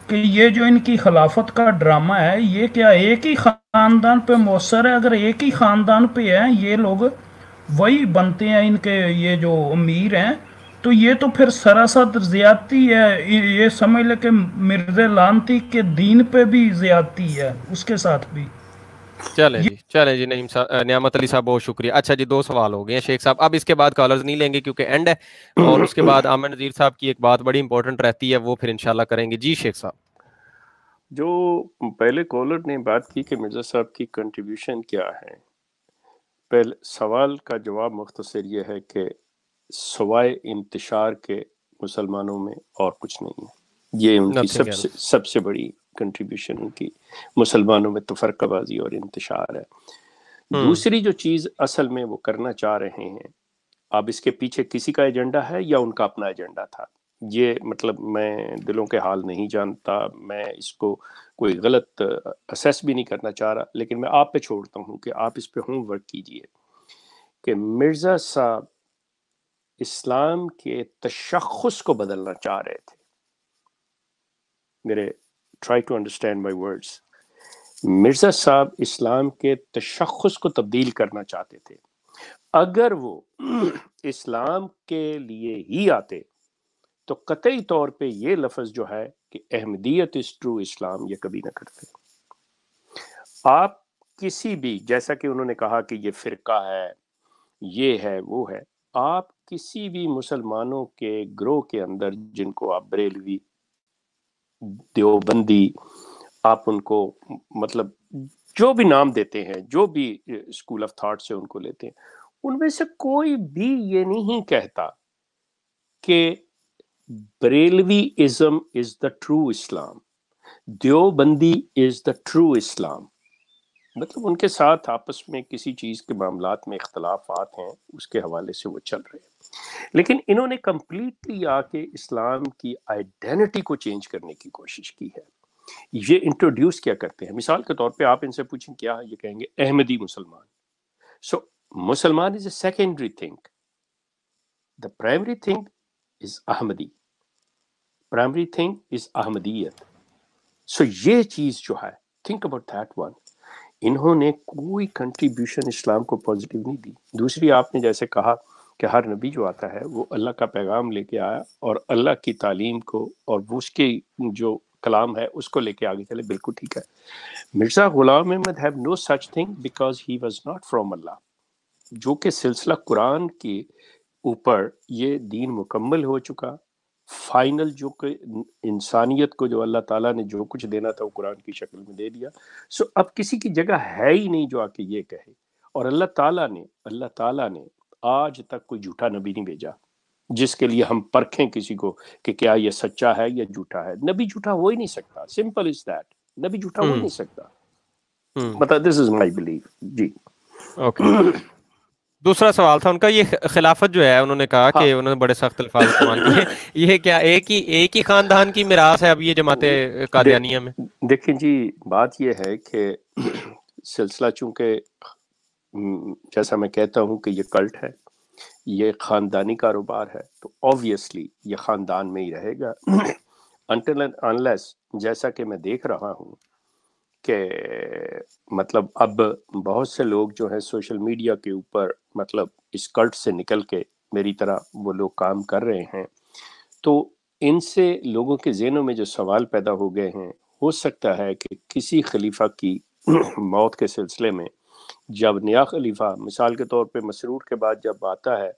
کہ یہ جو ان کی خلافت کا ڈرامہ ہے، یہ کیا ایک ہی خاندان پہ مؤثر ہے؟ اگر ایک ہی خاندان پہ ہیں یہ لوگ، وہی بنتے ہیں ان کے یہ جو امیر ہیں، تو یہ تو پھر سراسر زیادتی ہے، یہ سمجھ لے کہ مرزا لعنتی کے دین پہ بھی زیادتی ہے اس کے ساتھ بھی۔ چلیں جی نعیم صاحب, نعمت علی صاحب بہت شکریہ. اچھا جی 2 سوال ہو گئے ہیں شیخ صاحب. اب اس کے بعد کالرز نہیں لیں گے کیونکہ اینڈ ہے, اور اس کے بعد عامر نذیر صاحب کی ایک بات بڑی امپورٹنٹ رہتی ہے, وہ پھر انشاءاللہ کریں گے. جی شیخ صاحب. جو پہلے کالر نے بات کی کہ مرزا صاحب کی کنٹریبیوشن کیا ہے, پہلے سوال کا جواب مختصر یہ ہے کہ سوائے انتشار کے مسلمانوں میں اور کچھ نہیں ہے. یہ ان کی سب سے بڑی کنٹریبیوشن ان کی مسلمانوں میں تفرقہ بازی اور انتشار ہے. دوسری جو چیز اصل میں وہ کرنا چاہ رہے ہیں, اب اس کے پیچھے کسی کا ایجنڈا ہے یا ان کا اپنا ایجنڈا تھا, یہ مطلب میں دلوں کے حال نہیں جانتا, میں اس کو کوئی غلط اسیس بھی نہیں کرنا چاہ رہا, لیکن میں آپ پہ چھوڑتا ہوں کہ آپ اس پہ ہوم ورک کیجئے کہ مرزا صاحب اسلام کے تشخص کو بدلنا چاہ رہے تھے. میرے try to understand my words. Mirza صاحب اسلام کے تشخص کو تبدیل کرنا چاہتے تھے. اگر وہ اسلام کے لیے ہی آتے تو قطعی طور پہ یہ لفظ جو ہے کہ احمدیت is true اسلام, یہ کبھی نہ کرتے. آپ کسی بھی, جیسا کہ انہوں نے کہا کہ یہ فرقہ ہے, یہ ہے, وہ ہے, آپ کسی بھی مسلمانوں کے گروہ کے اندر جن کو آپ بریلوی, دیوبندی, آپ ان کو مطلب جو بھی نام دیتے ہیں, جو بھی اسکول آف تھاٹ سے ان کو لیتے ہیں, ان میں سے کوئی بھی یہ نہیں کہتا کہ Barelvi ism is the true Islam, Deobandi is the true Islam. مطلب ان کے ساتھ آپس میں کسی چیز کے معاملات میں اختلافات ہیں, اس کے حوالے سے وہ چل رہے ہیں. لیکن انہوں نے کمپلیٹلی آ کے اسلام کی آئیڈینٹی کو چینج کرنے کی کوشش کی ہے. یہ انٹروڈیوس کیا کرتے ہیں, مثال کے طور پہ آپ ان سے پوچھیں کیا, یہ کہیں گے احمدی مسلمان. سو مسلمان is a secondary thing, the primary thing is Ahmadi, primary thing is Ahmadiyyat. So یہ چیز جو ہے, تھنک اباؤٹ دیٹ ون. انہوں نے کوئی کنٹریبیوشن اسلام کو پازیٹیو نہیں دی. دوسری, آپ نے جیسے کہا کہ ہر نبی جو آتا ہے وہ اللہ کا پیغام لے کے آیا اور اللہ کی تعلیم کو اور اس کے جو کلام ہے اس کو لے کے آگے چلے, بالکل ٹھیک ہے. Mirza Ghulam Ahmad have no such thing because he was not from Allah. جو کہ سلسلہ قرآن کے اوپر یہ دین مکمل ہو چکا, فائنل جو کہ انسانیت کو جو اللہ تعالیٰ نے جو کچھ دینا تھا وہ قرآن کی شکل میں دے دیا. سو اب کسی کی جگہ ہے ہی نہیں جو آ کے یہ کہے. اور اللہ تعالیٰ نے آج تک کوئی جھوٹا نبی نہیں بھیجا جس کے لیے ہم پرکھیں کسی کو کہ کیا یہ سچا ہے یا جھوٹا ہے. نبی جھوٹا ہو ہی نہیں سکتا, سمپل از دیٹ. نبی جھوٹا ہو ہی نہیں سکتا. مطلب دس is my belief. G okay. دوسرا سوال تھا ان کا, یہ خلافت جو ہے, انہوں نے کہا کہ انہوں نے بڑے سخت الفاظ استعمال کیے, یہ کیا ایک ہی خاندان کی میراث ہے اب یہ جماعت قادیانیہ میں؟ دیکھیں جی, بات یہ ہے کہ سلسلہ چونکہ جیسا میں کہتا ہوں کہ یہ کلٹ ہے, یہ خاندانی کاروبار ہے, تو آبویسلی یہ خاندان میں ہی رہے گا until and unless, جیسا کہ میں دیکھ رہا ہوں کہ مطلب اب بہت سے لوگ جو ہیں سوشل میڈیا کے اوپر مطلب اس کلٹ سے نکل کے میری طرح وہ لوگ کام کر رہے ہیں, تو ان سے لوگوں کے ذہنوں میں جو سوال پیدا ہو گئے ہیں, ہو سکتا ہے کہ کسی خلیفہ کی موت کے سلسلے میں جب نیا خلیفہ مثال کے طور پہ مسرور کے بعد جب آتا ہے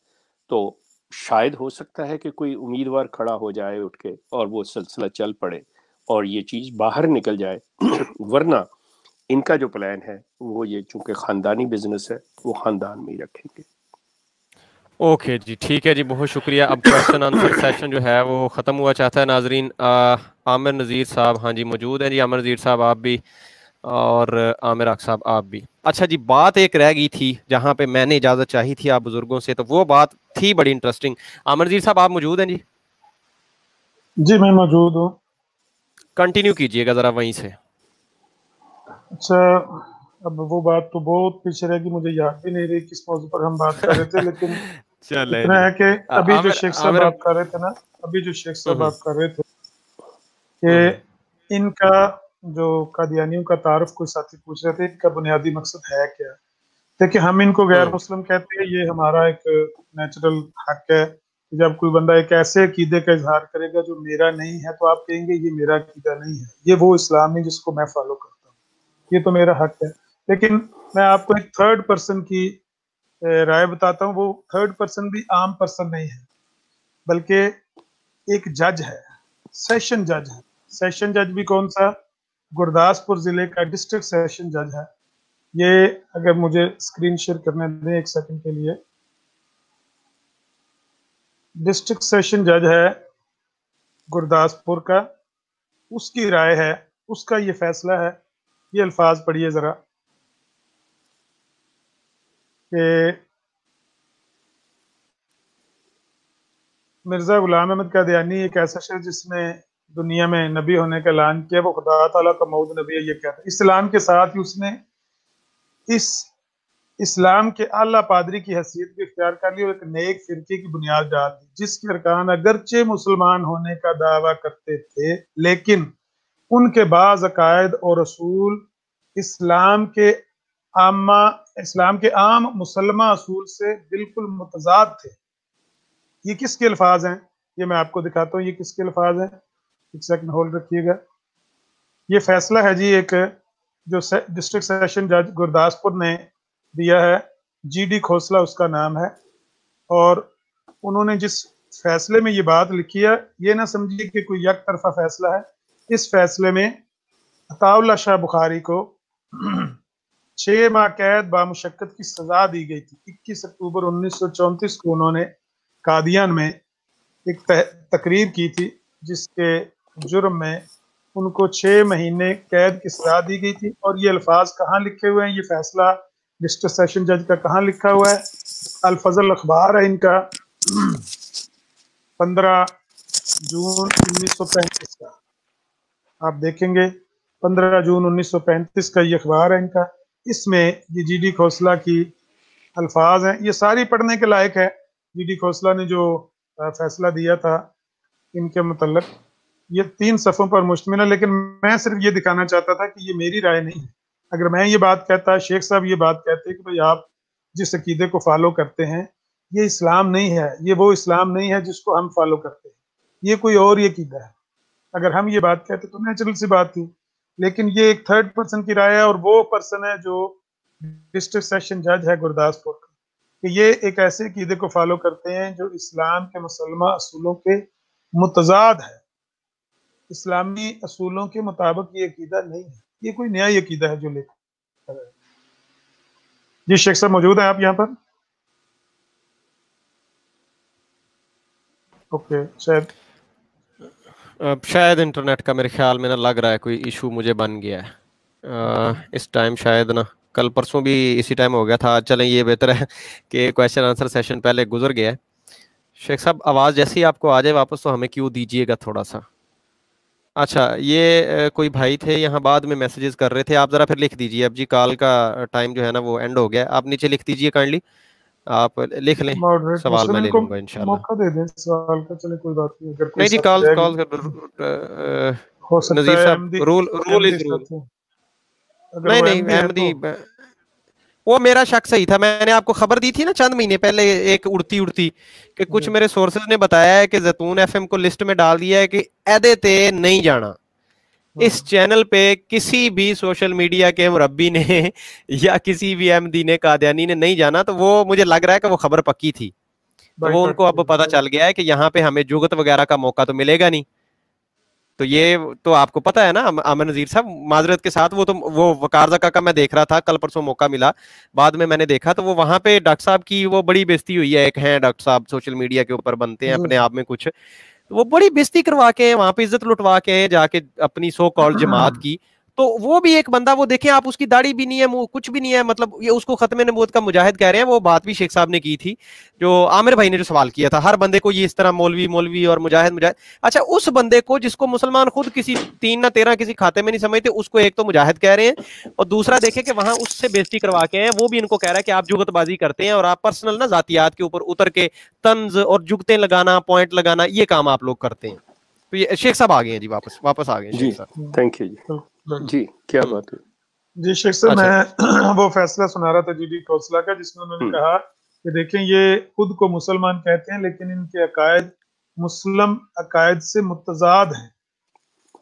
تو شاید ہو سکتا ہے کہ کوئی امیدوار کھڑا ہو جائے اٹھ کے اور وہ سلسلہ چل پڑے اور یہ چیز باہر نکل جائے. ورنہ ان کا جو پلان ہے وہ یہ چونکہ خاندانی بزنس ہے وہ خاندان میں ہی رکھیں گے. اوکے جی ٹھیک ہے جی, بہت شکریہ. اب کویشچن آنسر سیشن جو ہے وہ ختم ہوا چاہتا ہے. ناظرین, عامر نذیر صاحب ہاں جی موجود ہیں جی. عامر نذیر صاحب آپ بھی, اور عامر حق صاحب آپ بھی. اچھا جی, بات ایک رہ گئی تھی جہاں پہ میں نے اجازت چاہی تھی آپ بزرگوں سے, تو وہ بات تھی بڑی انٹرسٹنگ. عامر نذیر صاحب آپ موجود ہیں جی؟ جی میں موجود ہوں. کنٹینیو کیجئے گا ذرا وہیں سے. اچھا, اب وہ بات تو بہت پیچھے رہ گئی, مجھے یاد بھی نہیں رہی کس موضوع پر ہم بات کر رہے تھے, لیکن اتنا ہے کہ ابھی جو شیخ صاحب بات کر رہے تھے نا, بات کر رہے تھے کہ ان کا جو قادیانیوں کا تعارف کوئی ساتھی پوچھ رہے تھے, ان کا بنیادی مقصد ہے کیا. دیکھیں ہم ان کو غیر مسلم کہتے ہیں, یہ ہمارا ایک نیچرل حق ہے. جب کوئی بندہ ایک ایسے عقیدے کا اظہار کرے گا جو میرا نہیں ہے تو آپ کہیں گے یہ میرا عقیدہ نہیں ہے, یہ وہ اسلام نہیں جس کو میں فالو کرتا ہوں, یہ تو میرا حق ہے. لیکن میں آپ کو ایک تھرڈ پرسن کی رائے بتاتا ہوں. وہ تھرڈ پرسن بھی عام پرسن نہیں ہے بلکہ ایک جج ہے, سیشن جج ہے. سیشن جج بھی کون سا؟ گرداسپور ضلع کا ڈسٹرکٹ سیشن جج ہے. یہ اگر مجھے اسکرین شیئر کرنے دیں ایک سیکنڈ کے لیے. ڈسٹرکٹ سیشن جج ہے گرداسپور کا, اس کی رائے ہے, اس کا یہ فیصلہ ہے. یہ الفاظ پڑھیے ذرا کہ مرزا غلام احمد قادیانی ایک ایسا شخص جس نے دنیا میں نبی ہونے کا اعلان کیا, وہ خدا تعالیٰ کا موعود نبی ہے. یہ کہتا ہے اس اعلان کے ساتھ ہی اس نے اس اسلام کے اعلیٰ پادری کی حیثیت بھی اختیار کر لی اور ایک نیک فرقے کی بنیاد ڈال دی, جس کے ارکان اگرچہ مسلمان ہونے کا دعویٰ کرتے تھے لیکن ان کے بعض عقائد اور اصول اسلام کے عام مسلمہ اصول سے بالکل متضاد تھے. یہ کس کے الفاظ ہیں؟ یہ میں آپ کو دکھاتا ہوں. یہ کس کے الفاظ ہیں؟ ایک سیکنڈ ہولڈ رکھیے گا. یہ فیصلہ ہے جی ایک جو ڈسٹرکٹ سیشن جج گرداسپور نے دیا ہے, جی ڈی کھوسلا اس کا نام ہے. اور انہوں نے جس فیصلے میں یہ بات لکھی ہے, یہ نہ سمجھیے کہ کوئی یک طرفہ فیصلہ ہے. اس فیصلے میں عطا اللہ شاہ بخاری کو 6 ماہ قید بامشقت کی سزا دی گئی تھی. 21 اکتوبر 1934 کو انہوں نے قادیان میں ایک تقریر کی تھی جس کے جرم میں ان کو 6 مہینے قید کی سزا دی گئی تھی. اور یہ الفاظ کہاں لکھے ہوئے ہیں؟ یہ فیصلہ ڈسٹرکٹ سیشن جج کا کہاں لکھا ہوا ہے؟ الفضل اخبار ہے ان کا 15 جون 1935 کا. آپ دیکھیں گے 15 جون 1935 کا یہ اخبار ہے ان کا. اس میں یہ جی ڈی کھوسلا کی الفاظ ہیں. یہ ساری پڑھنے کے لائق ہے. جی ڈی کھوسلا نے جو فیصلہ دیا تھا ان کے متعلق, یہ 3 صفحوں پر مشتمل ہے. لیکن میں صرف یہ دکھانا چاہتا تھا کہ یہ میری رائے نہیں ہے. اگر میں یہ بات کہتا, شیخ صاحب یہ بات کہتے کہ بھئی آپ جس عقیدے کو فالو کرتے ہیں یہ اسلام نہیں ہے, یہ وہ اسلام نہیں ہے جس کو ہم فالو کرتے ہیں, یہ کوئی اور یہ عقیدہ ہے, اگر ہم یہ بات کہتے تو نیچرل سی بات تھی. لیکن یہ ایک تھرڈ پرسن کی رائے ہے, اور وہ پرسن ہے جو ڈسٹرکٹ سیشن جج ہے گرداسپور کا, کہ یہ ایک ایسے عقیدے کو فالو کرتے ہیں جو اسلام کے مسلمہ اصولوں کے متضاد ہے. اسلامی اصولوں کے مطابق یہ عقیدہ نہیں ہے. یہ کوئی نیا عقیدہ ہے جو لے کر. جی شیخ صاحب موجود ہیں آپ یہاں پر؟ اوکے, شاید انٹرنیٹ کا میرے خیال میں نہ لگ رہا ہے کوئی ایشو مجھے بن گیا ہے اس ٹائم. شاید نا کل پرسوں بھی اسی ٹائم ہو گیا تھا. چلیں یہ بہتر ہے کہ کویشچن آنسر سیشن پہلے گزر گیا ہے. شیخ صاحب آواز جیسی آپ کو آ جائے واپس تو ہمیں کیوں دیجیے گا تھوڑا سا. اچھا, یہ کوئی بھائی تھے یہاں بعد میں میسیجز کر رہے تھے, آپ ذرا پھر لکھ دیجیے. اب جی کال کا ٹائم جو ہے نا وہ اینڈ ہو گیا, آپ نیچے لکھ دیجیے کائنڈلی, آپ لکھ لیں, سوال میں لے لوں گا انشاءاللہ. موقع دے دیں سوال کا, چلے کوئی بات نہیں. اگر نہیں جی کال نذیر صاحب رول از رول. نہیں احمدی وہ میرا شک صحیح تھا. میں نے آپ کو خبر دی تھی نا چند مہینے پہلے ایک اڑتی کہ کچھ میرے سورسز نے بتایا ہے کہ زیتون ایف ایم کو لسٹ میں ڈال دیا ہے کہ عہدے تے نہیں جانا. اس چینل پہ کسی بھی سوشل میڈیا کے مربی نے یا کسی بھی احمدی نے قادیانی نے نہیں جانا. تو وہ مجھے لگ رہا ہے کہ وہ خبر پکی تھی, تو وہ ان کو اب پتہ چل گیا ہے کہ یہاں پہ ہمیں جگت وغیرہ کا موقع تو ملے گا نہیں. تو یہ تو آپ کو پتا ہے نا امن نذیر صاحب, معذرت کے ساتھ, وہ وقار زکا کا میں دیکھ رہا تھا کل پرسوں, موقع ملا بعد میں نے دیکھا تو وہ وہاں پہ ڈاکٹر صاحب کی وہ بڑی بےزتی ہوئی ہے. ایک ہیں ڈاکٹر صاحب سوشل میڈیا کے اوپر بنتے ہیں اپنے آپ میں کچھ, وہ بڑی بےزتی کروا کے وہاں پہ عزت لٹوا کے جا کے اپنی سو کال جماعت کی. تو وہ بھی ایک بندہ, وہ دیکھیں آپ, اس کی داڑھی بھی نہیں ہے, کچھ بھی نہیں ہے, مطلب یہ اس کو ختم نبوت کا مجاہد کہہ رہے ہیں. وہ بات بھی شیخ صاحب نے کی تھی, جو عامر بھائی نے جو سوال کیا تھا, ہر بندے کو یہ اس طرح مولوی اور مجاہد. اچھا, اس بندے کو جس کو مسلمان خود کسی 3 نہ 13 کسی کھاتے میں نہیں سمجھتے, اس کو ایک تو مجاہد کہہ رہے ہیں, اور دوسرا دیکھیں کہ وہاں اس سے بےزتی کروا کے ہیں, وہ بھی ان کو کہہ رہا ہے کہ آپ جگت بازی کرتے ہیں اور آپ پرسنل نا ذاتیات کے اوپر اتر کے طنز اور جگتیں لگانا, پوائنٹ لگانا, یہ کام آپ لوگ کرتے ہیں. تو یہ شیخ صاحب آ گئے ہیں جی, واپس آ گئے ہیں. جی تھینک یو جی کیا بات ہے جی شیخ صاحب, میں وہ فیصلہ سنا رہا تھا جی ڈی کھوسلا کا, جس میں انہوں نے کہا کہ دیکھیں یہ خود کو مسلمان کہتے ہیں لیکن ان کے عقائد مسلم عقائد سے متضاد ہیں.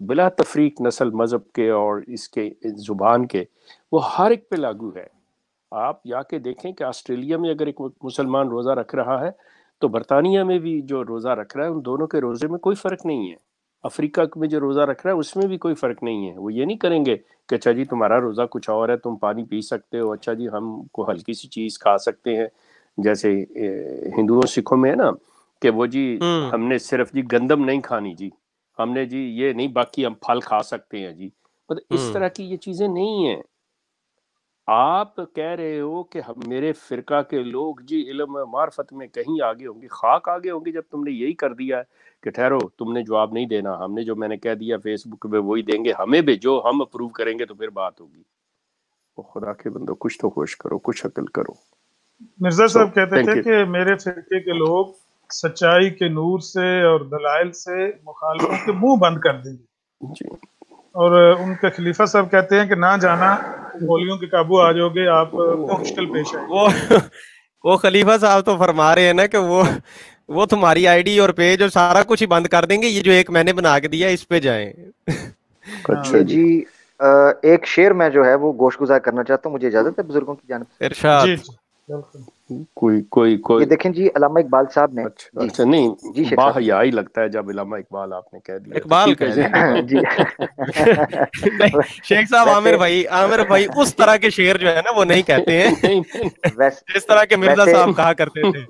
بلا تفریق نسل مذہب کے اور اس کے زبان کے، وہ ہر ایک پہ لاگو ہے۔ آپ جا کے دیکھیں کہ آسٹریلیا میں اگر ایک مسلمان روزہ رکھ رہا ہے تو برطانیہ میں بھی جو روزہ رکھ رہا ہے ان دونوں کے روزے میں کوئی فرق نہیں ہے۔ افریقہ میں جو روزہ رکھ رہا ہے اس میں بھی کوئی فرق نہیں ہے۔ وہ یہ نہیں کریں گے کہ اچھا جی تمہارا روزہ کچھ اور ہے، تم پانی پی سکتے ہو، اچھا جی ہم کو ہلکی سی چیز کھا سکتے ہیں، جیسے ہندوؤں سکھوں میں ہے نا کہ وہ جی ہم نے صرف جی گندم نہیں کھانی جی، ہم نے جی یہ نہیں، باقی ہم پھل کھا سکتے ہیں جی، مطلب اس طرح کی یہ چیزیں نہیں ہیں۔ آپ کہہ رہے ہو کہ میرے فرقہ کے لوگ جی علم معرفت میں کہیں آگے ہوں گے، خاک آگے ہوں گے جب تم نے یہی کر دیا ہے کہ ٹھہرو تم نے جواب نہیں دینا، ہم نے جو میں نے کہہ دیا فیس بک پہ وہی دیں گے، ہمیں بھی جو ہم اپروو کریں گے تو پھر بات ہوگی۔ وہ خدا کے بندو کچھ تو ہوش کرو، کچھ عقل کرو۔ مرزا صاحب کہتے تھے کہ میرے فرقے کے لوگ سچائی کے نور سے اور دلائل سے مخالفوں کے منہ بند کر دیں گے جی، اور ان کے خلیفہ صاحب کہتے ہیں کہ نہ جانا گولیوں کے قابو آ جاؤ گے آپ، مشکل پیش آئے۔ وہ خلیفہ صاحب تو فرما رہے ہیں نا کہ وہ تمہاری آئی ڈی اور پیج اور سارا کچھ ہی بند کر دیں گے، یہ جو ایک میں نے بنا کے دیا اس پہ جائیں۔ اچھا جی ایک شعر میں جو ہے وہ گوش گزار کرنا چاہتا ہوں، مجھے اجازت ہے بزرگوں کی جانب سے؟ ارشاد۔ کوئی یہ دیکھیں جی علامہ اقبال صاحب نے، اچھا نہیں باحیائی لگتا ہے جب علامہ اقبال آپ نے کہہ دیا، اقبال جی شیخ صاحب عامر بھائی اس طرح کے شعر جو ہے نا وہ نہیں کہتے ہیں جس طرح کے مرزا صاحب کہا کرتے تھے۔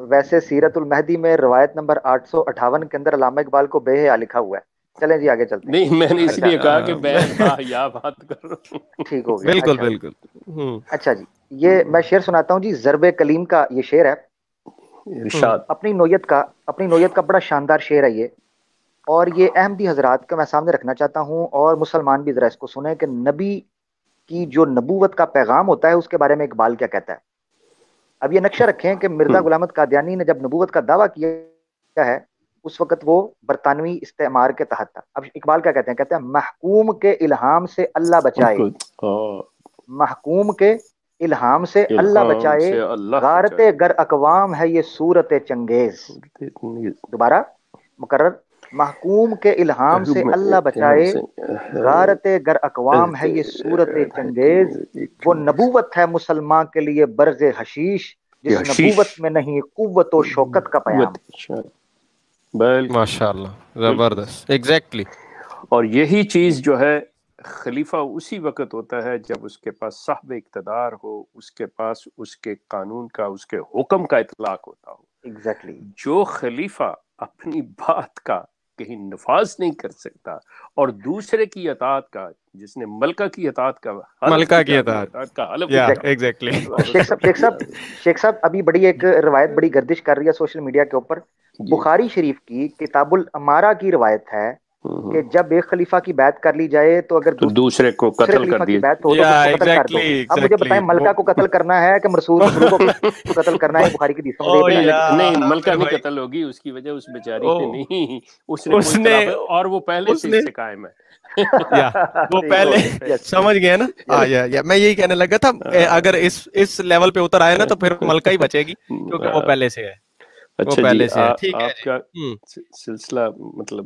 ویسے سیرت المہدی میں روایت نمبر 858 کے اندر علامہ اقبال کو بے حیا لکھا ہوا ہے۔ چلیں جی آگے چلتے ہیں۔ نہیں میں نے اس لیے کہا کہ میں باحیا بات کر رہا ہوں۔ ٹھیک ہو گیا، بالکل۔ اچھا جی یہ میں شعر سناتا ہوں جی، ضرب کلیم کا یہ شعر ہے، ارشاد۔ اپنی نوعیت کا بڑا شاندار شعر ہے یہ، اور یہ احمدی حضرات کا میں سامنے رکھنا چاہتا ہوں، اور مسلمان بھی ذرا اس کو سنیں کہ نبی کی جو نبوت کا پیغام ہوتا ہے اس کے بارے میں اقبال کیا کہتا ہے۔ اب یہ نقشہ رکھیں کہ مرزا غلام احمد قادیانی نے جب نبوت کا دعویٰ کیا ہے اس وقت وہ برطانوی استعمار کے تحت تھا۔ اب اقبال کیا کہتے ہیں محکوم کے الہام سے اللہ بچائے، محکوم کے الہام سے اللہ بچائے، غارت گر اقوام ہے یہ صورت چنگیز۔ دوبارہ مکرر، محکوم کے الہام سے اللہ بچائے، غارت گر اقوام ہے یہ صورت چنگیز، وہ نبوت ہے مسلمان کے لیے برز حشیش، جس نبوت میں نہیں قوت و شوکت کا پیام۔ ماشاء اللہ زبردست، ایگزیکٹلی۔ اور یہی چیز جو ہے خلیفہ اسی وقت ہوتا ہے جب اس کے پاس صاحب اقتدار ہو، اس کے پاس اس کے قانون کا، اس کے حکم کا اطلاق ہوتا ہو۔ ایگزیکٹلی۔ جو خلیفہ اپنی بات کا کہیں نفاذ نہیں کر سکتا اور دوسرے کی اطاعت کا، جس نے ملکہ کی اطاعت کا حلف، ایگزیکٹلی۔ شیخ صاحب ابھی بڑی ایک روایت بڑی گردش کر رہی ہے سوشل میڈیا کے اوپر، بخاری شریف کی کتاب الامارہ کی روایت ہے کہ جب ایک خلیفہ کی بیعت کر لی جائے تو اگر دوسرے کو قتل کر دیا، بیعت ہو تو قتل کر دو۔ اب مجھے بتائیں ملکہ کو قتل کرنا ہے کہ مرسول کو قتل کرنا ہے؟ بخاری کی حدیث میں نہیں، ملکہ نہیں قتل ہوگی، اس کی وجہ اس بیچاری نے نہیں، اس نے اور وہ پہلے سے قائم ہے، وہ پہلے سمجھ گیا نا۔ میں یہی کہنے لگا تھا اگر اس لیول پہ اتر آئے نا تو پھر ملکہ ہی بچے گی کیونکہ وہ پہلے سے ہے۔ اچھا جی آپ کا سلسلہ مطلب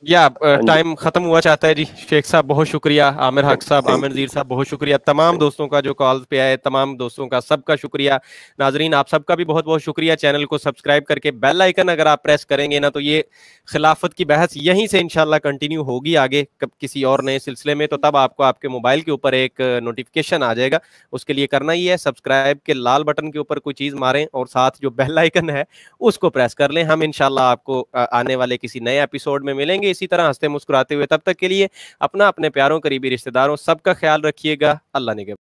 یا ٹائم ختم ہوا چاہتا ہے جی۔ شیخ صاحب بہت شکریہ، عامر حق صاحب، عامر نذیر صاحب بہت شکریہ، تمام دوستوں کا جو کال پہ آئے، تمام دوستوں کا سب کا شکریہ۔ ناظرین آپ سب کا بھی بہت بہت شکریہ، چینل کو سبسکرائب کر کے بیل آئیکن اگر آپ پریس کریں گے نا تو یہ خلافت کی بحث یہیں سے انشاءاللہ کنٹینیو ہوگی آگے کسی اور نئے سلسلے میں، تو تب آپ کو آپ کے موبائل کے اوپر ایک نوٹیفیکیشن آ جائے گا۔ اس کے لیے کرنا ہی ہے سبسکرائب کے لال بٹن کے اوپر کوئی چیز ماریں اور ساتھ جو بیل آئیکن ہے اس کو پریس کر لیں۔ ہم انشاءاللہ آپ کو آنے والے کسی نئے ایپیسوڈ میں ملیں گے اسی طرح ہنستے مسکراتے ہوئے۔ تب تک کے لیے اپنا، اپنے پیاروں، قریبی رشتہ داروں سب کا خیال رکھیے گا۔ اللہ نگہبان۔